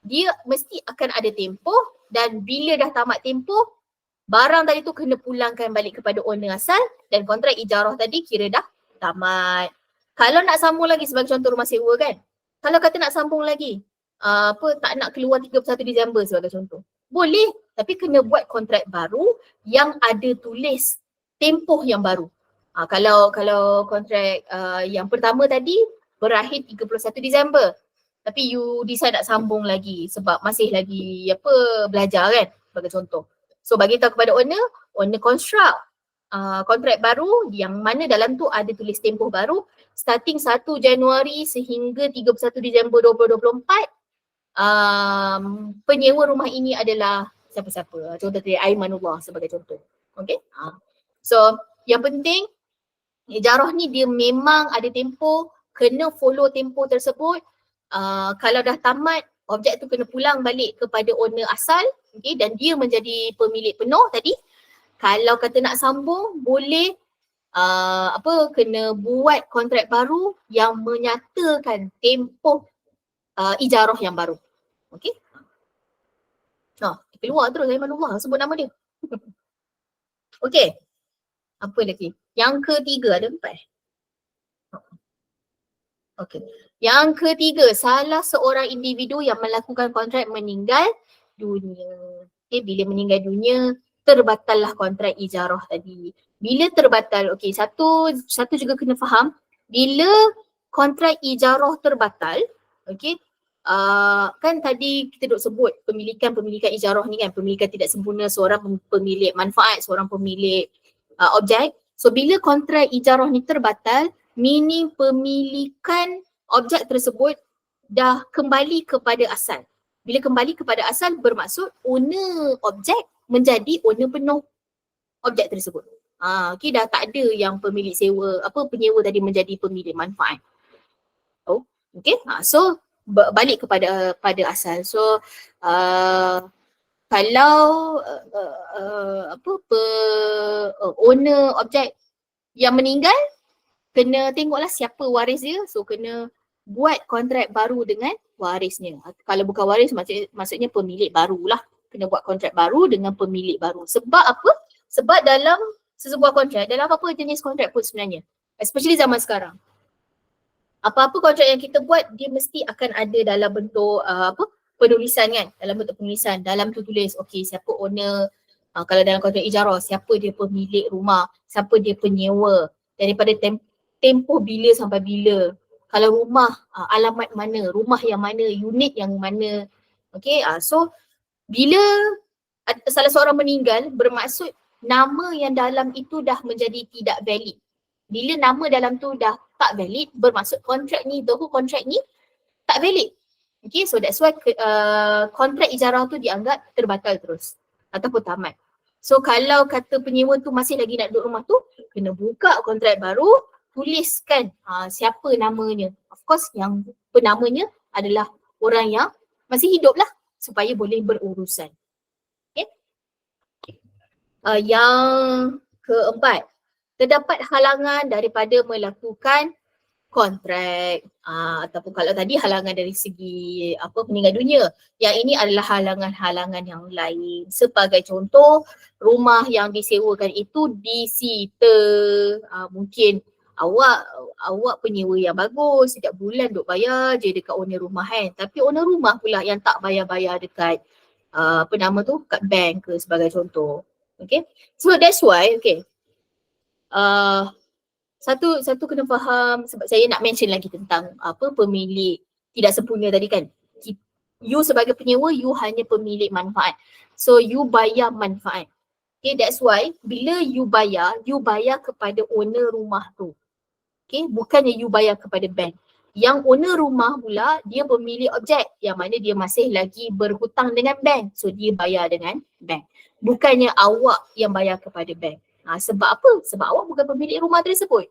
dia mesti akan ada tempoh dan bila dah tamat tempoh, barang tadi tu kena pulangkan balik kepada owner asal dan kontrak ijarah tadi kira dah tamat. Kalau nak sambung lagi sebagai contoh rumah sewa kan, kalau kata nak sambung lagi, tak nak keluar 31 Disember sebagai contoh, boleh, tapi kena buat kontrak baru yang ada tulis tempoh yang baru. Kalau kontrak yang pertama tadi berakhir 31 Disember, tapi you decide nak sambung lagi sebab masih lagi belajar kan sebagai contoh. So bagi tahu kepada owner construct kontrak baru yang mana dalam tu ada tulis tempoh baru starting 1 Januari sehingga 31 Disember 2024. Penyewa rumah ini adalah siapa-siapa. Contoh tadi Aimanullah sebagai contoh. Okay. So yang penting ijarah ni dia memang ada tempoh, kena follow tempoh tersebut. Kalau dah tamat, objek tu kena pulang balik kepada owner asal, okay, dan dia menjadi pemilik penuh tadi. Kalau kata nak sambung, boleh kena buat kontrak baru yang menyatakan tempoh ijarah yang baru. Okey. Keluar terus Aimanullah sebut nama dia. Okey. Apa lagi? Yang ketiga ada 4. Okey. Yang ketiga, salah seorang individu yang melakukan kontrak meninggal dunia. Okey, bila meninggal dunia, terbatallah kontrak ijarah tadi. Bila terbatal, okey, satu juga kena faham, bila kontrak ijarah terbatal, okey, kan tadi kita duk sebut pemilikan ijarah ni kan, pemilikan tidak sempurna, seorang pemilik manfaat, seorang pemilik objek. So bila kontrak ijarah ni terbatal, meaning pemilikan objek tersebut dah kembali kepada asal. Bila kembali kepada asal bermaksud owner objek menjadi owner penuh objek tersebut. Okay, dah tak ada yang pemilik sewa, penyewa tadi menjadi pemilik manfaat. Oh, okay. So balik pada asal. So kalau owner objek yang meninggal, kena tengoklah siapa waris dia. So kena buat kontrak baru dengan warisnya. Kalau bukan waris maksudnya pemilik barulah. Kena buat kontrak baru dengan pemilik baru. Sebab apa? Sebab dalam sesebuah kontrak, dalam apa jenis kontrak pun sebenarnya, especially zaman sekarang, apa-apa kontrak yang kita buat, dia mesti akan ada dalam bentuk penulisan kan, dalam bentuk penulisan. Dalam tu tulis, okey, siapa owner, kalau dalam kontrak ijarah, siapa dia pemilik rumah, siapa dia penyewa, daripada tempoh bila sampai bila, kalau rumah alamat mana, rumah yang mana, unit yang mana. Okay, so bila salah seorang meninggal, bermaksud nama yang dalam itu dah menjadi tidak valid. Bila nama dalam tu dah tak valid, bermaksud kontrak ni, the whole kontrak ni tak valid. Okay, so that's why kontrak ijarah tu dianggap terbatal terus ataupun tamat. So kalau kata penyewa tu masih lagi nak duduk rumah tu, kena buka kontrak baru, tuliskan siapa namanya. Of course yang penamanya adalah orang yang masih hidup lah, supaya boleh berurusan. Okay. Yang keempat, terdapat halangan daripada melakukan kontrak, ataupun kalau tadi halangan dari segi meninggal dunia, yang ini adalah halangan-halangan yang lain. Sebagai contoh, rumah yang disewakan itu disita. Mungkin awak penyewa yang bagus, setiap bulan duk bayar je dekat owner rumah kan, tapi owner rumah pula yang tak bayar-bayar dekat kat bank ke, sebagai contoh. Okay, so that's why, okay, satu kena faham, sebab saya nak mention lagi tentang pemilik tidak sempurna tadi kan. You sebagai penyewa, you hanya pemilik manfaat. So you bayar manfaat. Okay, that's why bila you bayar kepada owner rumah tu. Okay, bukannya you bayar kepada bank. Yang owner rumah pula, dia pemilik objek yang mana dia masih lagi berhutang dengan bank. So dia bayar dengan bank. Bukannya awak yang bayar kepada bank. Sebab apa? Sebab awak bukan pemilik rumah tersebut.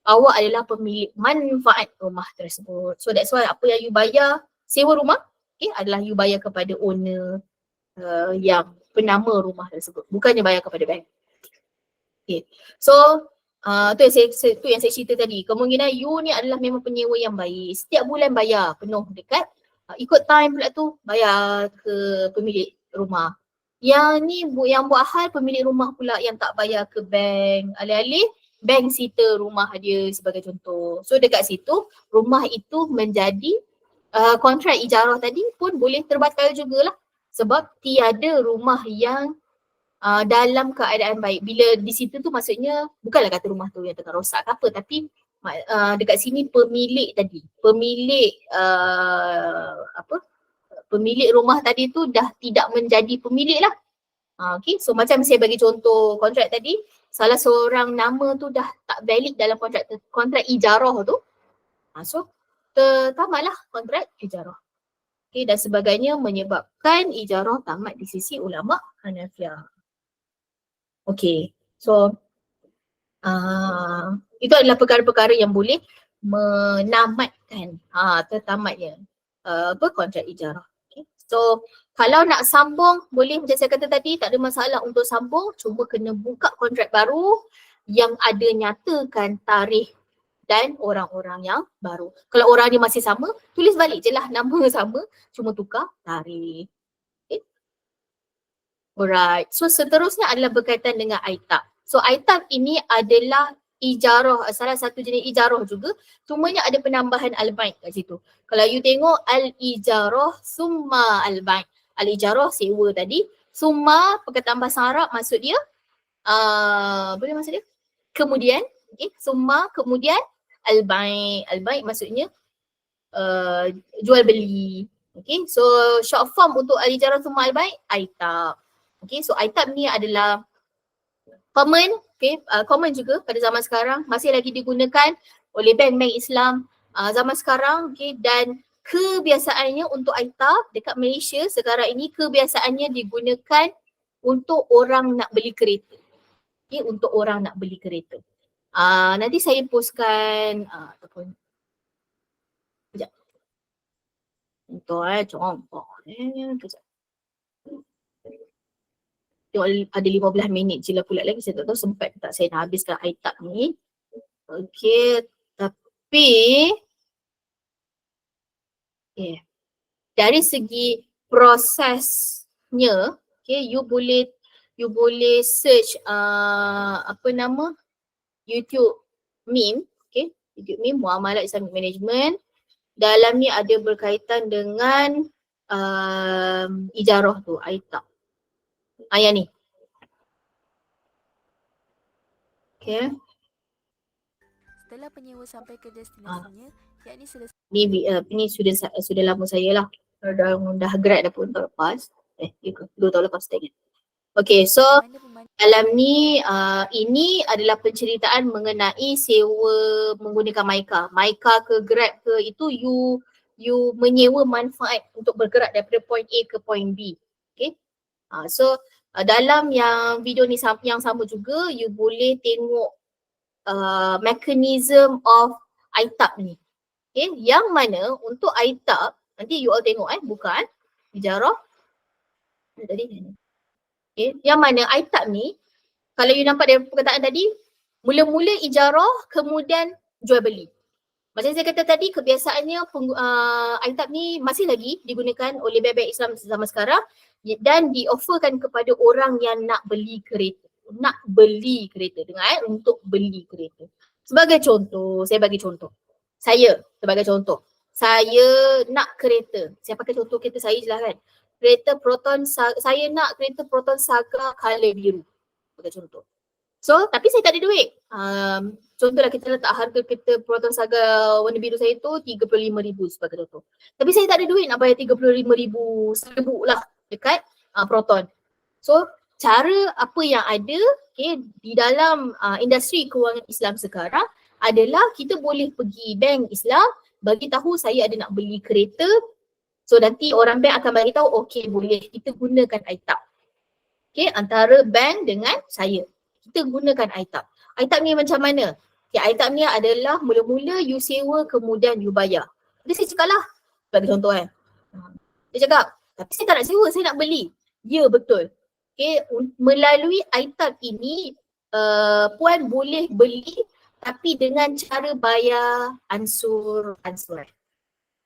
Awak adalah pemilik manfaat rumah tersebut. So that's why apa yang you bayar sewa rumah, okay, adalah you bayar kepada owner yang penama rumah tersebut. Bukannya bayar kepada bank. Okay. So tu yang saya cerita tadi. Kemungkinan you ni adalah memang penyewa yang baik. Setiap bulan bayar penuh dekat, ikut time pula tu bayar ke pemilik rumah. Yang ni yang buat hal pemilik rumah pula yang tak bayar ke bank. Alih-alih bank sita rumah dia sebagai contoh. So dekat situ rumah itu menjadi kontrak ijarah tadi pun boleh terbatal jugalah. Sebab tiada rumah yang dalam keadaan baik. Bila di situ tu maksudnya bukanlah kata rumah tu yang tengah rosak ke apa, tapi dekat sini pemilik tadi, pemilik rumah tadi tu dah tidak menjadi pemilik lah. Okay, so macam saya bagi contoh kontrak tadi, salah seorang nama tu dah tak valid dalam kontrak ijarah tu. So tamatlah kontrak ijarah. Okay, dan sebagainya menyebabkan ijarah tamat di sisi ulama Hanafiyah. Okay, so itu adalah perkara-perkara yang boleh menamatkan tertamatnya kontrak ijarah. Okay. So kalau nak sambung boleh, macam saya kata tadi, tak ada masalah untuk sambung, cuma kena buka kontrak baru yang ada nyatakan tarikh dan orang-orang yang baru. Kalau orang ni masih sama, tulis balik je lah nama sama, cuma tukar tarikh. Okay. Alright, so seterusnya adalah berkaitan dengan aitab. So aitab ini adalah ijarah, salah satu jenis ijarah juga, cumanya ada penambahan al-bai' kat situ. Kalau you tengok al-ijarah summa al-bai'. Al-ijarah sewa tadi, summa perkataan bahasa Arab maksud dia boleh maksud dia? Kemudian, okay, summa kemudian al-bai'. Al-bai' maksudnya jual beli. Okay, so short form untuk al-ijarah summa al-bai' aitab. Okay, so aitab ni adalah common, okay, common juga pada zaman sekarang, masih lagi digunakan oleh bank-bank Islam zaman sekarang, okay, dan kebiasaannya untuk aitab dekat Malaysia sekarang ini kebiasaannya digunakan untuk orang nak beli kereta. Okay, untuk orang nak beli kereta. Nanti saya postkan ataupun sekejap. Contoh kejap. Tengok ada 15 minit je lah pula lagi, saya tak tahu sempat tak saya nak habiskan aitab ni. Okay, tapi dari segi prosesnya, okay, you boleh search apa nama YouTube meme, okay, YouTube meme Muamalat Islamic Management. Dalam ni ada berkaitan dengan ijarah tu, aitab. Yang ni. Okay. Setelah penyewa sampai ke destinasinya, yakni selesai. Ni sudah lama saya lah. Dah grad dah pun tahun lepas. 2 tahun lepas saya ingat. Okay, so dalam ni ini adalah penceritaan mengenai sewa menggunakan Myka. Myka ke Grab ke itu you menyewa manfaat untuk bergerak daripada point A ke point B. Okay. So dalam yang video ni yang sama juga you boleh tengok mechanism of aitab ni. Okay. Yang mana untuk aitab nanti you all tengok bukan ijarah. Tadi okay. Yang mana aitab ni kalau you nampak dari perkataan tadi mula-mula ijarah kemudian jual beli. Macam saya kata tadi kebiasaannya aitab ni masih lagi digunakan oleh bank-bank Islam zaman sekarang dan di-offerkan kepada orang yang nak beli kereta. Nak beli kereta, dengar untuk beli kereta. Sebagai contoh, saya bagi contoh. Saya sebagai contoh, saya nak kereta. Saya pakai contoh kereta saya je lah kan. Kereta Proton, saya nak kereta Proton Saga color biru. Sebagai contoh. So, tapi saya tak ada duit. Contohlah kita letak harga kereta Proton Saga warna biru saya tu RM35,000 sebagai contoh. Tapi saya tak ada duit nak bayar RM35,000 lah dekat Proton. So, cara apa yang ada di dalam industri kewangan Islam sekarang adalah kita boleh pergi bank Islam bagi tahu saya ada nak beli kereta. So, nanti orang bank akan bagi tahu okey boleh kita gunakan aitab. Okay, antara bank dengan saya. Kita gunakan aitab. Aitab ni macam mana? Okay, aitab ni adalah mula-mula you sewa kemudian you bayar. Jadi saya cakap lah, bagi contoh kan. Dia cakap, tapi saya tak nak sewa, saya nak beli. Ya betul. Okay, melalui aitab ini puan boleh beli tapi dengan cara bayar ansur-ansuran.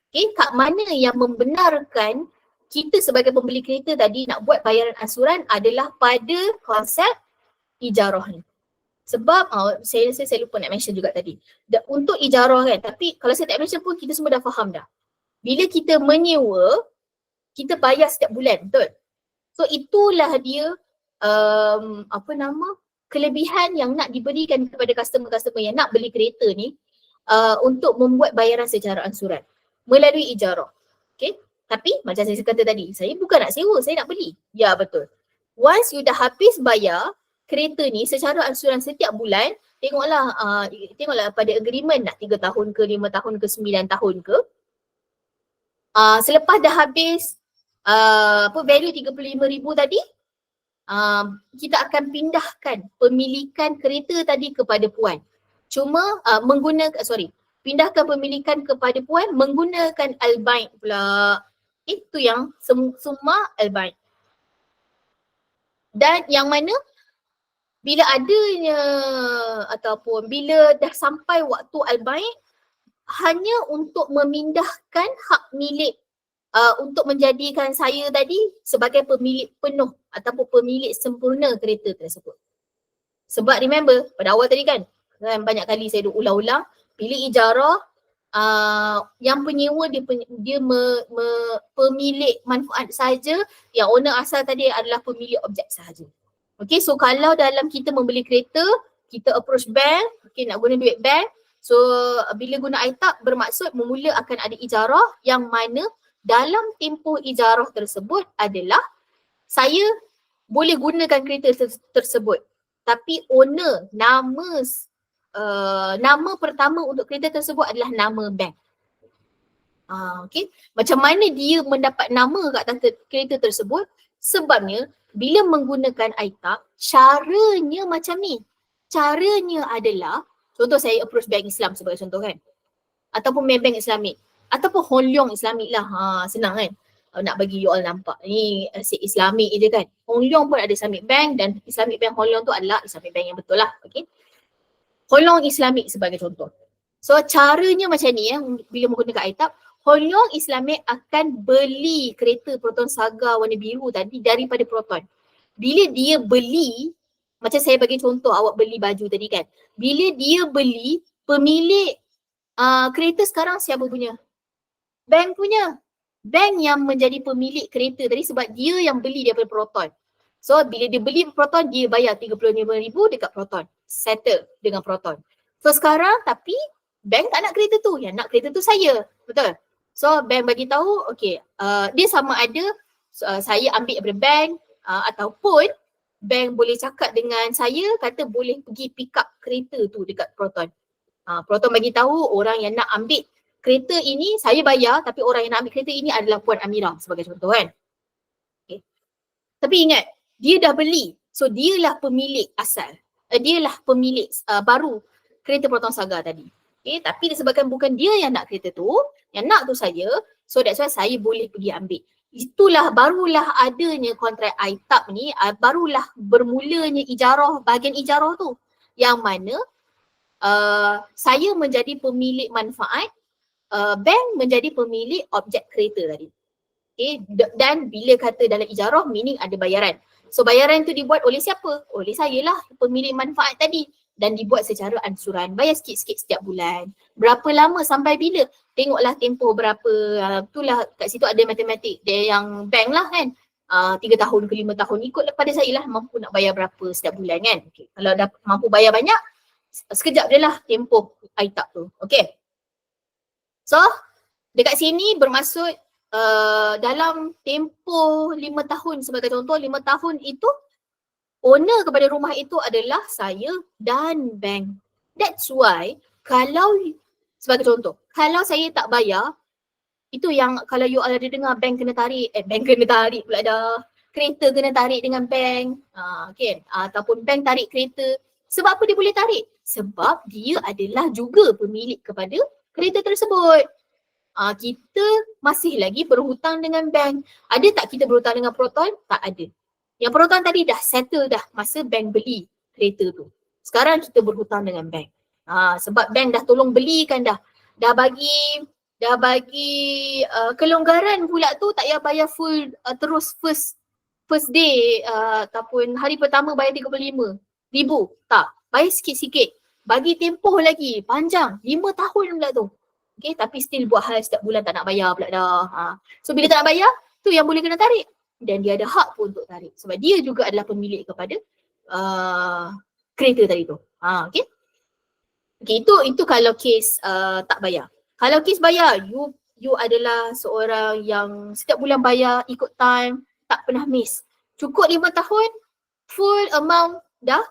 Okay, kat mana yang membenarkan kita sebagai pembeli kereta tadi nak buat bayaran ansuran adalah pada konsep ijarah ni. Sebab saya rasa saya lupa nak mention juga tadi. Untuk ijarah kan, tapi kalau saya tak mention pun kita semua dah faham dah. Bila kita menyewa, kita bayar setiap bulan, betul? So itulah dia kelebihan yang nak diberikan kepada customer-customer yang nak beli kereta ni untuk membuat bayaran secara ansuran melalui ijarah. Okay? Tapi macam saya kata tadi, saya bukan nak sewa, saya nak beli. Ya betul. Once you dah habis bayar kereta ni secara ansuran setiap bulan, tengoklah pada agreement nak 3 tahun ke 5 tahun ke 9 tahun ke. Selepas dah habis value RM35,000 tadi, kita akan pindahkan pemilikan kereta tadi kepada puan. Cuma pindahkan pemilikan kepada puan menggunakan al-bai' pula. Itu yang summa al-bai'. Dan yang mana bila adanya ataupun bila dah sampai waktu al-bai' hanya untuk memindahkan hak milik untuk menjadikan saya tadi sebagai pemilik penuh ataupun pemilik sempurna kereta tersebut. Sebab remember pada awal tadi kan, Kan banyak kali saya ulang-ulang, pilih ijarah, yang penyewa dia pemilik manfaat saja, yang owner asal tadi adalah pemilik objek sahaja. Okay, so kalau dalam kita membeli kereta, kita approach bank, okay, nak guna duit bank, so bila guna ITAP bermaksud memula akan ada ijarah yang mana dalam tempoh ijarah tersebut adalah saya boleh gunakan kereta tersebut, tapi owner, nama pertama untuk kereta tersebut adalah nama bank. Okay. Macam mana dia mendapat nama kat atas kereta tersebut? Sebabnya bila menggunakan ITAP, caranya macam ni. Caranya adalah, contoh saya approach bank Islam sebagai contoh kan, ataupun bank Islamik, ataupun Hong Leong Islamik lah, senang kan. Nak bagi you all nampak, ni asyik Islamik je kan. Hong Leong pun ada Islamic Bank dan Islamic Bank Hong Leong tu adalah Islamic Bank yang betul lah. Okay. Hong Leong Islamik sebagai contoh. So caranya macam ni bila menggunakan ITAP, Hong Leong Islamik akan beli kereta Proton Saga warna biru tadi daripada Proton. Bila dia beli, macam saya bagi contoh awak beli baju tadi kan. Bila dia beli, pemilik kereta sekarang siapa punya? Bank punya. Bank yang menjadi pemilik kereta tadi sebab dia yang beli daripada Proton. So bila dia beli Proton, dia bayar RM35,000 dekat Proton. Settle dengan Proton. So sekarang tapi bank tak nak kereta tu, yang nak kereta tu saya. Betul? So bank bagi tahu, okay, dia sama ada saya ambil daripada bank ataupun bank boleh cakap dengan saya, kata boleh pergi pick up kereta tu dekat Proton. Proton bagi tahu orang yang nak ambil kereta ini saya bayar, tapi orang yang nak ambil kereta ini adalah Puan Amira sebagai contoh kan. Okay. Tapi ingat, dia dah beli. So dialah pemilik asal. Dialah pemilik baru kereta Proton Saga tadi. Okay. Tapi disebabkan bukan dia yang nak kereta tu, yang nak tu saya, so that's why saya boleh pergi ambil. Itulah barulah adanya kontrak ITAP ni, barulah bermulanya ijarah, bahagian ijarah tu. Yang mana saya menjadi pemilik manfaat, bank menjadi pemilik objek kereta tadi. Okay. Dan bila kata dalam ijarah, meaning ada bayaran. So bayaran tu dibuat oleh siapa? Oleh saya lah, pemilik manfaat tadi. Dan dibuat secara ansuran, bayar sikit-sikit setiap bulan. Berapa lama sampai bila? Tengoklah tempoh berapa, itulah kat situ ada matematik dia yang bank lah kan. 3 tahun ke 5 tahun, ikut pada saya lah mampu nak bayar berapa setiap bulan kan. Okay. Kalau dah mampu bayar banyak, sekejap je lah tempoh ITAP tu. Okay. So, dekat sini bermaksud dalam tempoh 5 tahun sebagai contoh, 5 tahun itu owner kepada rumah itu adalah saya dan bank. That's why kalau sebagai contoh, kalau saya tak bayar, itu yang kalau you all ada dengar bank kena tarik, bank kena tarik pula dah. Kereta kena tarik dengan bank, okay. Ataupun bank tarik kereta. Sebab apa dia boleh tarik? Sebab dia adalah juga pemilik kepada kereta tersebut. Kita masih lagi berhutang dengan bank. Ada tak kita berhutang dengan Proton? Tak ada. Yang Proton tadi dah settle dah masa bank beli kereta tu. Sekarang kita berhutang dengan bank. Sebab bank dah tolong belikan dah. Dah bagi kelonggaran pula tu, tak payah bayar full terus first day ataupun hari pertama bayar RM35,000. Tak, bayar sikit-sikit. Bagi tempoh lagi panjang, 5 tahun pula tu. Okay, tapi still buat hal setiap bulan tak nak bayar pula dah. So bila tak nak bayar, tu yang boleh kena tarik. Dan dia ada hak pun untuk tarik. Sebab dia juga adalah pemilik kepada kereta tadi tu. Okay. Okay, itu kalau kes tak bayar. Kalau kes bayar, you adalah seorang yang setiap bulan bayar, ikut time, tak pernah miss. Cukup 5 tahun, full amount dah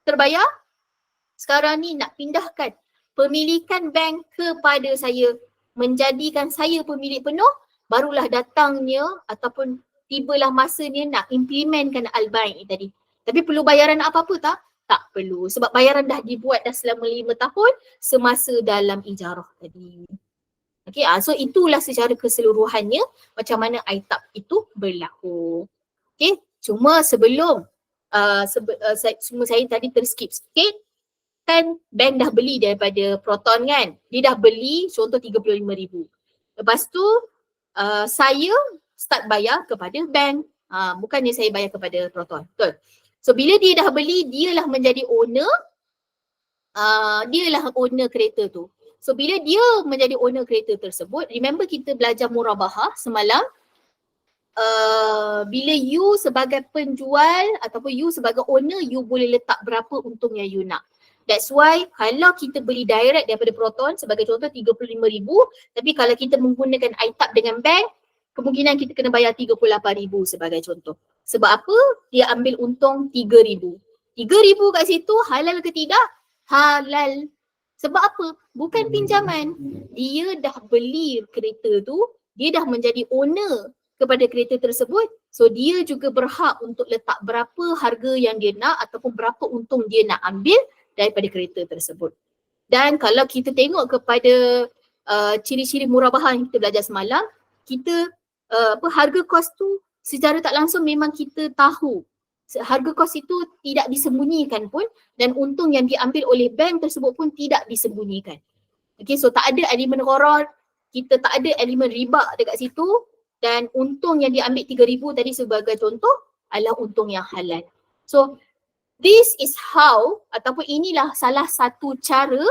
terbayar. Sekarang ni nak pindahkan pemilikan bank kepada saya, menjadikan saya pemilik penuh, barulah datangnya ataupun tibalah masanya nak implementkan Al-Bai' tadi. Tapi perlu bayaran apa-apa tak? Tak perlu. Sebab bayaran dah dibuat dah selama 5 tahun semasa dalam ijarah tadi. Okay, so itulah secara keseluruhannya macam mana ITAP itu berlaku. Okay, cuma sebelum saya tadi terskip sikit. Kan bank dah beli daripada Proton kan. Dia dah beli contoh RM35,000. Lepas tu saya start bayar kepada bank. Bukannya saya bayar kepada Proton. Betul. So bila dia dah beli, dialah menjadi owner dia lah owner kereta tu. So bila dia menjadi owner kereta tersebut, remember kita belajar murabahah semalam, bila you sebagai penjual ataupun you sebagai owner, you boleh letak berapa untung yang you nak. That's why kalau kita beli direct daripada Proton sebagai contoh 35,000, tapi kalau kita menggunakan iTab dengan bank, kemungkinan kita kena bayar 38,000 sebagai contoh. Sebab apa? Dia ambil untung 3,000. 3,000 kat situ halal ke tidak? Halal. Sebab apa? Bukan pinjaman. Dia dah beli kereta tu, dia dah menjadi owner kepada kereta tersebut. So dia juga berhak untuk letak berapa harga yang dia nak ataupun berapa untung dia nak ambil daripada kereta tersebut. Dan kalau kita tengok kepada ciri-ciri murabahah yang kita belajar semalam, kita harga kos tu secara tak langsung memang kita tahu. Harga kos itu tidak disembunyikan pun dan untung yang diambil oleh bank tersebut pun tidak disembunyikan. Okay, so tak ada elemen gharar, kita tak ada elemen riba dekat situ dan untung yang diambil 3,000 tadi sebagai contoh adalah untung yang halal. So this is how ataupun inilah salah satu cara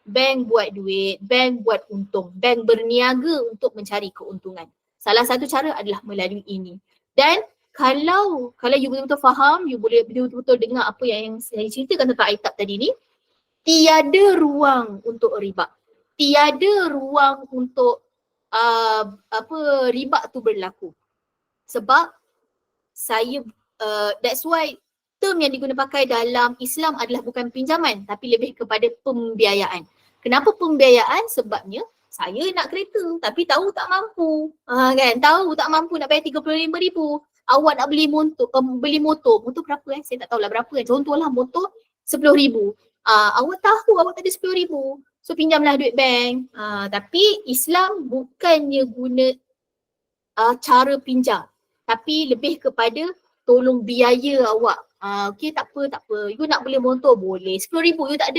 bank buat duit, bank buat untung, bank berniaga untuk mencari keuntungan. Salah satu cara adalah melalui ini. Dan kalau you betul-betul faham, you boleh betul-betul dengar apa yang saya ceritakan tentang iTab tadi ni, tiada ruang untuk riba. Tiada ruang untuk riba tu berlaku. Sebab saya that's why term yang diguna pakai dalam Islam adalah bukan pinjaman tapi lebih kepada pembiayaan. Kenapa pembiayaan? Sebabnya saya nak kereta tapi tahu tak mampu. Kan? Tahu tak mampu nak bayar 35,000. Awak nak beli motor. Motor berapa Saya tak tahulah berapa kan. Contohlah motor 10,000. Awak tahu awak tak ada 10,000. So pinjamlah duit bank. Tapi Islam bukannya guna cara pinjam. Tapi lebih kepada tolong biaya awak. Okay, tak apa. You nak beli motor boleh. 10,000 you tak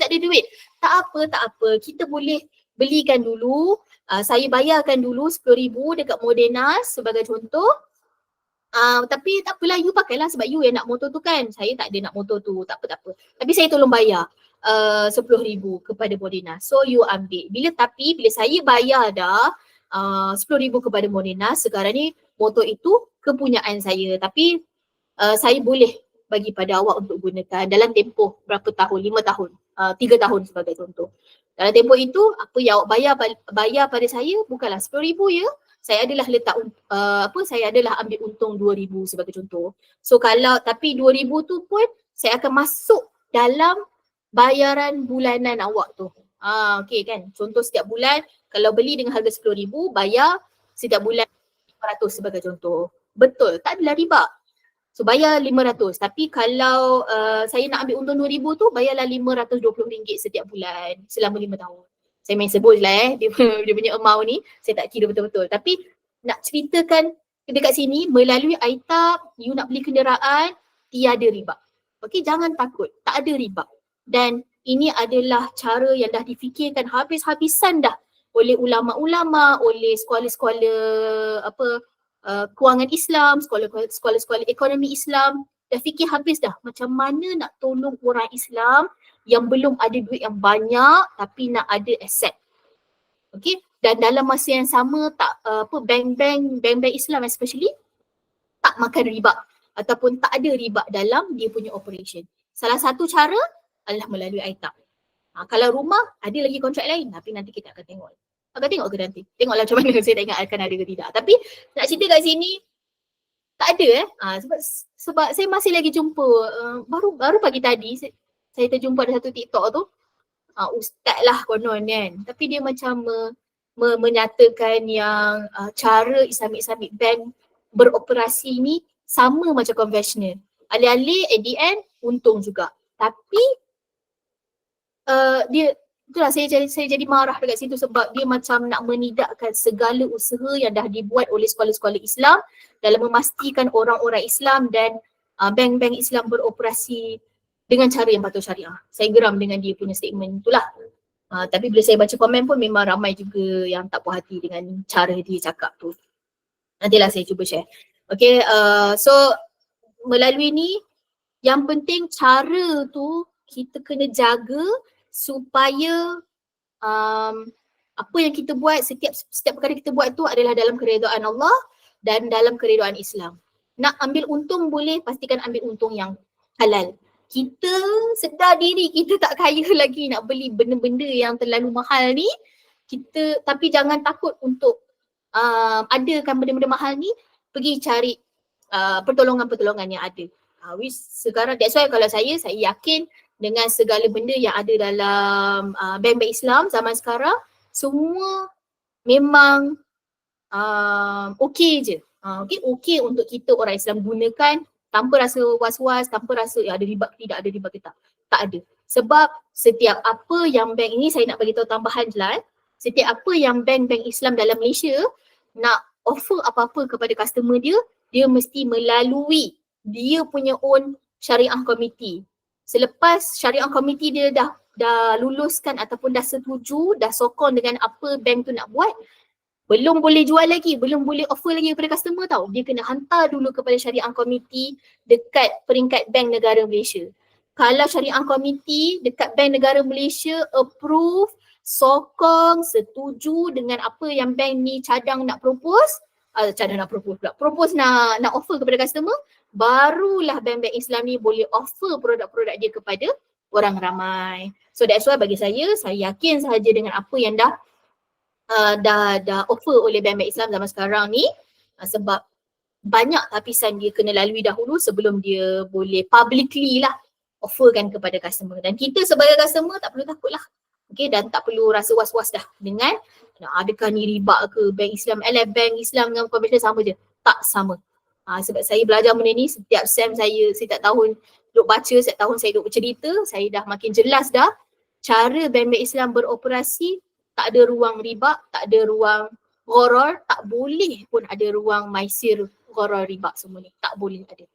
ada duit. Tak apa. Kita boleh belikan dulu. Saya bayarkan dulu 10,000 dekat Modenas sebagai contoh. Tapi tak apalah, you pakailah sebab you yang nak motor tu kan. Saya tak ada nak motor tu. Tak apa. Tapi saya tolong bayar 10,000 kepada Modenas. So you ambil. Bila saya bayar dah 10,000 kepada Modenas, sekarang ni motor itu kepunyaan saya. Tapi saya boleh bagi pada awak untuk gunakan dalam tempoh berapa tahun, 5 tahun, 3 tahun sebagai contoh. Dalam tempoh itu, apa yang awak bayar pada saya bukanlah 10,000 ya. Saya adalah letak saya adalah ambil untung 2,000 sebagai contoh. So tapi 2,000 tu pun saya akan masuk dalam bayaran bulanan awak tu. Okay kan. Contoh setiap bulan kalau beli dengan harga 10,000, bayar setiap bulan 500 sebagai contoh. Betul, tak adalah riba. So bayar 500. Tapi kalau saya nak ambil untung 2,000 tu, bayarlah RM520 setiap bulan selama 5 tahun. Saya main sebut lah dia punya amount ni, saya tak kira betul-betul. Tapi nak ceritakan dekat sini, melalui iTab, you nak beli kenderaan, tiada riba. Okay, jangan takut, tak ada riba. Dan ini adalah cara yang dah difikirkan habis-habisan dah oleh ulama-ulama, oleh sekolah-sekolah kewangan Islam, sekolah-sekolah ekonomi Islam. Dah fikir habis dah macam mana nak tolong orang Islam yang belum ada duit yang banyak tapi nak ada aset. Okay, dan dalam masa yang sama bank-bank Islam especially tak makan riba ataupun tak ada riba dalam dia punya operation. Salah satu cara adalah melalui iTab. Kalau rumah ada lagi kontrak lain tapi nanti kita akan tengok. Akan tengok ke nanti? Tengoklah macam mana, saya tak ingat akan ada ke tidak. Tapi nak cerita kat sini tak ada sebab saya masih lagi jumpa baru pagi tadi saya terjumpa ada satu TikTok tu, ustaz lah konon kan. Tapi dia macam menyatakan yang cara Islamic bank beroperasi ni sama macam konvensional. Alih-alih at the end untung juga. Tapi itulah saya jadi marah dekat situ sebab dia macam nak menidakkan segala usaha yang dah dibuat oleh sekolah-sekolah Islam dalam memastikan orang-orang Islam dan bank-bank Islam beroperasi dengan cara yang patuh syariah. Saya geram dengan dia punya statement itulah. Tapi bila saya baca komen pun memang ramai juga yang tak puas hati dengan cara dia cakap tu. Nantilah saya cuba share. Okay, so melalui ni yang penting cara tu kita kena jaga supaya apa yang kita buat, setiap perkara kita buat tu adalah dalam keredaan Allah dan dalam keredaan Islam. Nak ambil untung boleh, pastikan ambil untung yang halal. Kita sedar diri kita tak kaya lagi nak beli benda-benda yang terlalu mahal ni. Tapi jangan takut untuk adakan benda-benda mahal ni, pergi cari pertolongan-pertolongan yang ada. Sekarang that's why kalau saya yakin dengan segala benda yang ada dalam bank-bank Islam zaman sekarang, semua memang okey je. Okey untuk kita orang Islam gunakan tanpa rasa was-was, tanpa rasa ada riba ke tidak, ada riba ke tak. Tak ada. Sebab setiap apa yang bank ini, saya nak bagi tahu tambahan je lah, setiap apa yang bank-bank Islam dalam Malaysia nak offer apa-apa kepada customer dia, dia mesti melalui dia punya own syariah committee. Selepas syariah committee dia dah luluskan ataupun dah setuju, dah sokong dengan apa bank tu nak buat, belum boleh jual lagi, belum boleh offer lagi kepada customer tau. Dia kena hantar dulu kepada syariah committee dekat peringkat Bank Negara Malaysia. Kalau syariah committee dekat Bank Negara Malaysia approve, sokong, setuju dengan apa yang bank ni cadang nak propose nak offer kepada customer, barulah bank-bank Islam ni boleh offer produk-produk dia kepada orang ramai. So that's why bagi saya yakin sahaja dengan apa yang dah offer oleh bank-bank Islam zaman sekarang ni, sebab banyak lapisan dia kena lalui dahulu sebelum dia boleh publicly lah offerkan kepada customer. Dan kita sebagai customer tak perlu takut lah. Okay, dan tak perlu rasa was-was dah dengan adakah ni riba ke, bank Islam, bank Islam dengan konvensional sama je. Tak sama. Sebab saya belajar benda ni setiap sem saya tak tahun duduk baca, setiap tahun saya duduk bercerita, saya dah makin jelas dah cara bank-bank Islam beroperasi. Tak ada ruang riba, tak ada ruang gharar, tak boleh pun ada ruang maisir, gharar, riba semua ni. Tak boleh ada.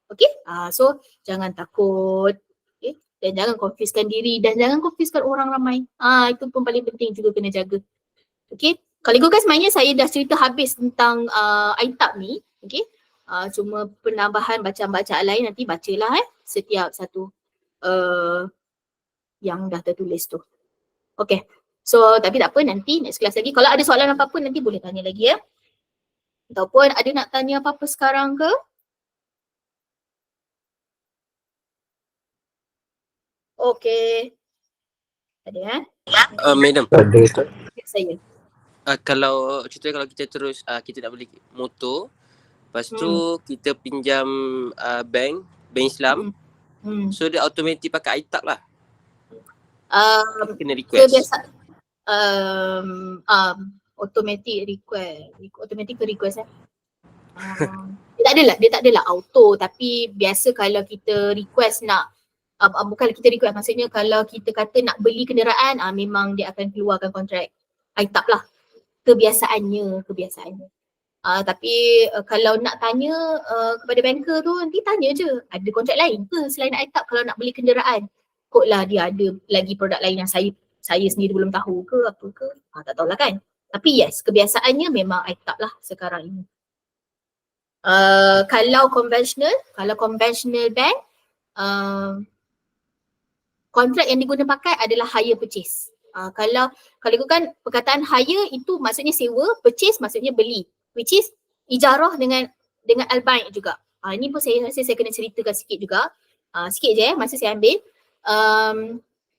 Okay? So jangan takut. Okay? Dan jangan confuse diri dan jangan confuse orang ramai. Itu pun paling penting juga kena jaga. Okay? Kalau ikutkan sebenarnya saya dah cerita habis tentang ITAB ni. Okay? Cuma penambahan bacaan-bacaan lain nanti bacalah setiap satu yang dah tertulis tu. Okay. So tapi tak apa, nanti next class lagi. Kalau ada soalan apa-apa nanti boleh tanya lagi ya. Ataupun ada nak tanya apa-apa sekarang ke? Okay. Ada Madam. Ada. Saya. Kalau contohnya kalau kita terus kita nak beli motor, lepas tu kita pinjam bank Islam, so dia automatik pakai ITAB lah. Kena request. Biasa automatic request dia tak adalah auto, tapi biasa kalau kita request nak bukan kita request, maksudnya kalau kita kata nak beli kenderaan, memang dia akan keluarkan kontrak ITAB lah, kebiasaannya. Tapi kalau nak tanya kepada banker tu, nanti tanya je ada kontrak lain ke selain ITAB kalau nak beli kenderaan. Kotlah dia ada lagi produk lain yang saya sendiri belum tahu ke apa ke, tak tahulah kan. Tapi yes, kebiasaannya memang ITAB lah sekarang ini. Kalau conventional bank, kontrak yang digunakan pakai adalah hire purchase. Kalau ikutkan perkataan hire itu maksudnya sewa, purchase maksudnya beli, which is ijarah dengan al-bai' juga. Ini pun saya rasa saya kena ceritakan sikit juga. Sikit je masa saya ambil.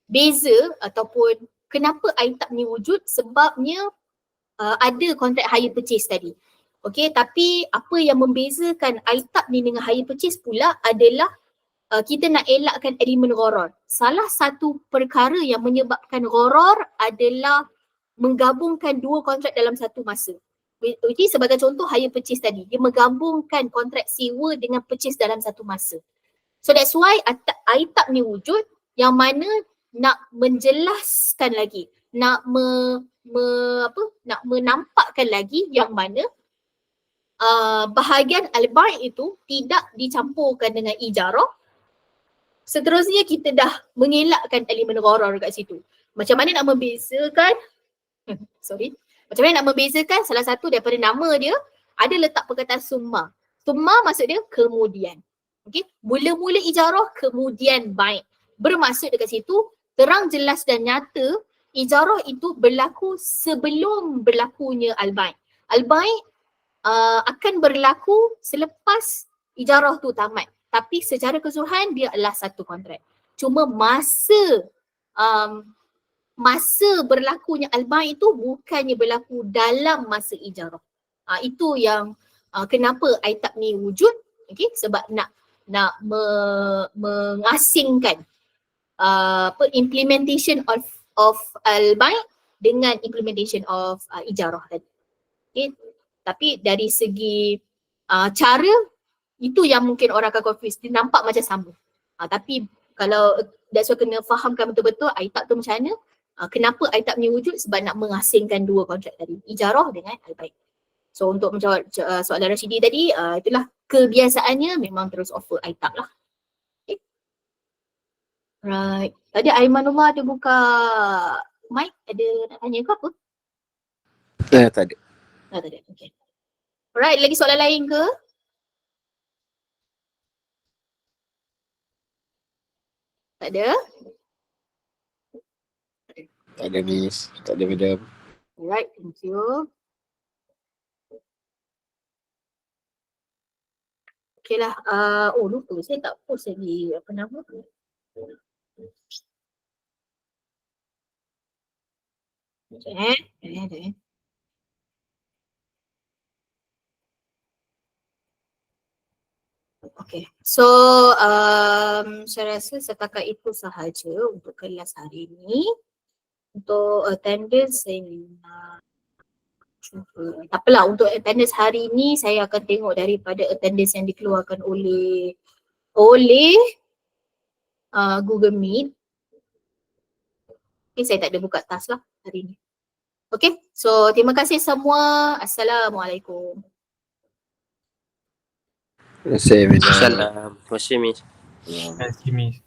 Beza ataupun kenapa ITAB ni wujud, sebabnya ada kontrak hire purchase tadi. Okay, tapi apa yang membezakan ITAB ni dengan hire purchase pula adalah kita nak elakkan elemen gharar. Salah satu perkara yang menyebabkan gharar adalah menggabungkan dua kontrak dalam satu masa. Jadi sebagai contoh hire purchase tadi, dia menggabungkan kontrak sewa dengan purchase dalam satu masa. So that's why ITAB ni wujud, yang mana nak menjelaskan lagi, nak menampakkan lagi yang mana bahagian al-bai' itu tidak dicampurkan dengan ijarah. Seterusnya kita dah mengelakkan elemen gharar kat situ. Macam mana nak membezakan macam mana nak membezakan, salah satu daripada nama dia ada letak perkataan summa. Summa maksud dia kemudian. Okay, mula-mula ijarah kemudian bai'. Bermaksud dekat situ terang jelas dan nyata ijarah itu berlaku sebelum berlakunya al-bai'. Al-bai' akan berlaku selepas ijarah tu tamat. Tapi secara keseluruhan dia adalah satu kontrak. Cuma masa berlakunya al-bai' itu bukannya berlaku dalam masa ijarah. Itu yang kenapa aitab ni wujud, okay? Sebab nak mengasingkan implementation of al-bai' dengan implementation of ijarah tadi. Okay? Tapi dari segi cara, itu yang mungkin orang akan confuse. Dia nampak macam sama. Tapi kalau that's why kena fahamkan betul-betul aitab tu macam mana. Kenapa aitab ni wujud? Sebab nak mengasingkan dua kontrak tadi. Ijarah dengan al-bai'. So untuk menjawab soalan Rashidi tadi, itulah kebiasaannya memang terus offer aitab lah. Okay. Right. Tadi Aimanullah ada buka mic, ada nak tanya ke apa? Tak ada. Tak ada. Okay. Alright, lagi soalan lain ke? Tak ada? Tak ada Miss. Tak ada Madam. Alright, thank you. Okay lah, lupa saya tak post lagi apa nama. Okay. Okay, so saya rasa setakat itu sahaja untuk kelas hari ini. Untuk attendance saya nak cuba. Tak apalah, untuk attendance hari ini saya akan tengok daripada attendance yang dikeluarkan oleh Google Meet. Okay, saya tak ada buka task lah hari ini. Okay, so terima kasih semua. Assalamualaikum. Terima kasih Madam. Salam. Terima kasih Miss. Terima kasih Miss.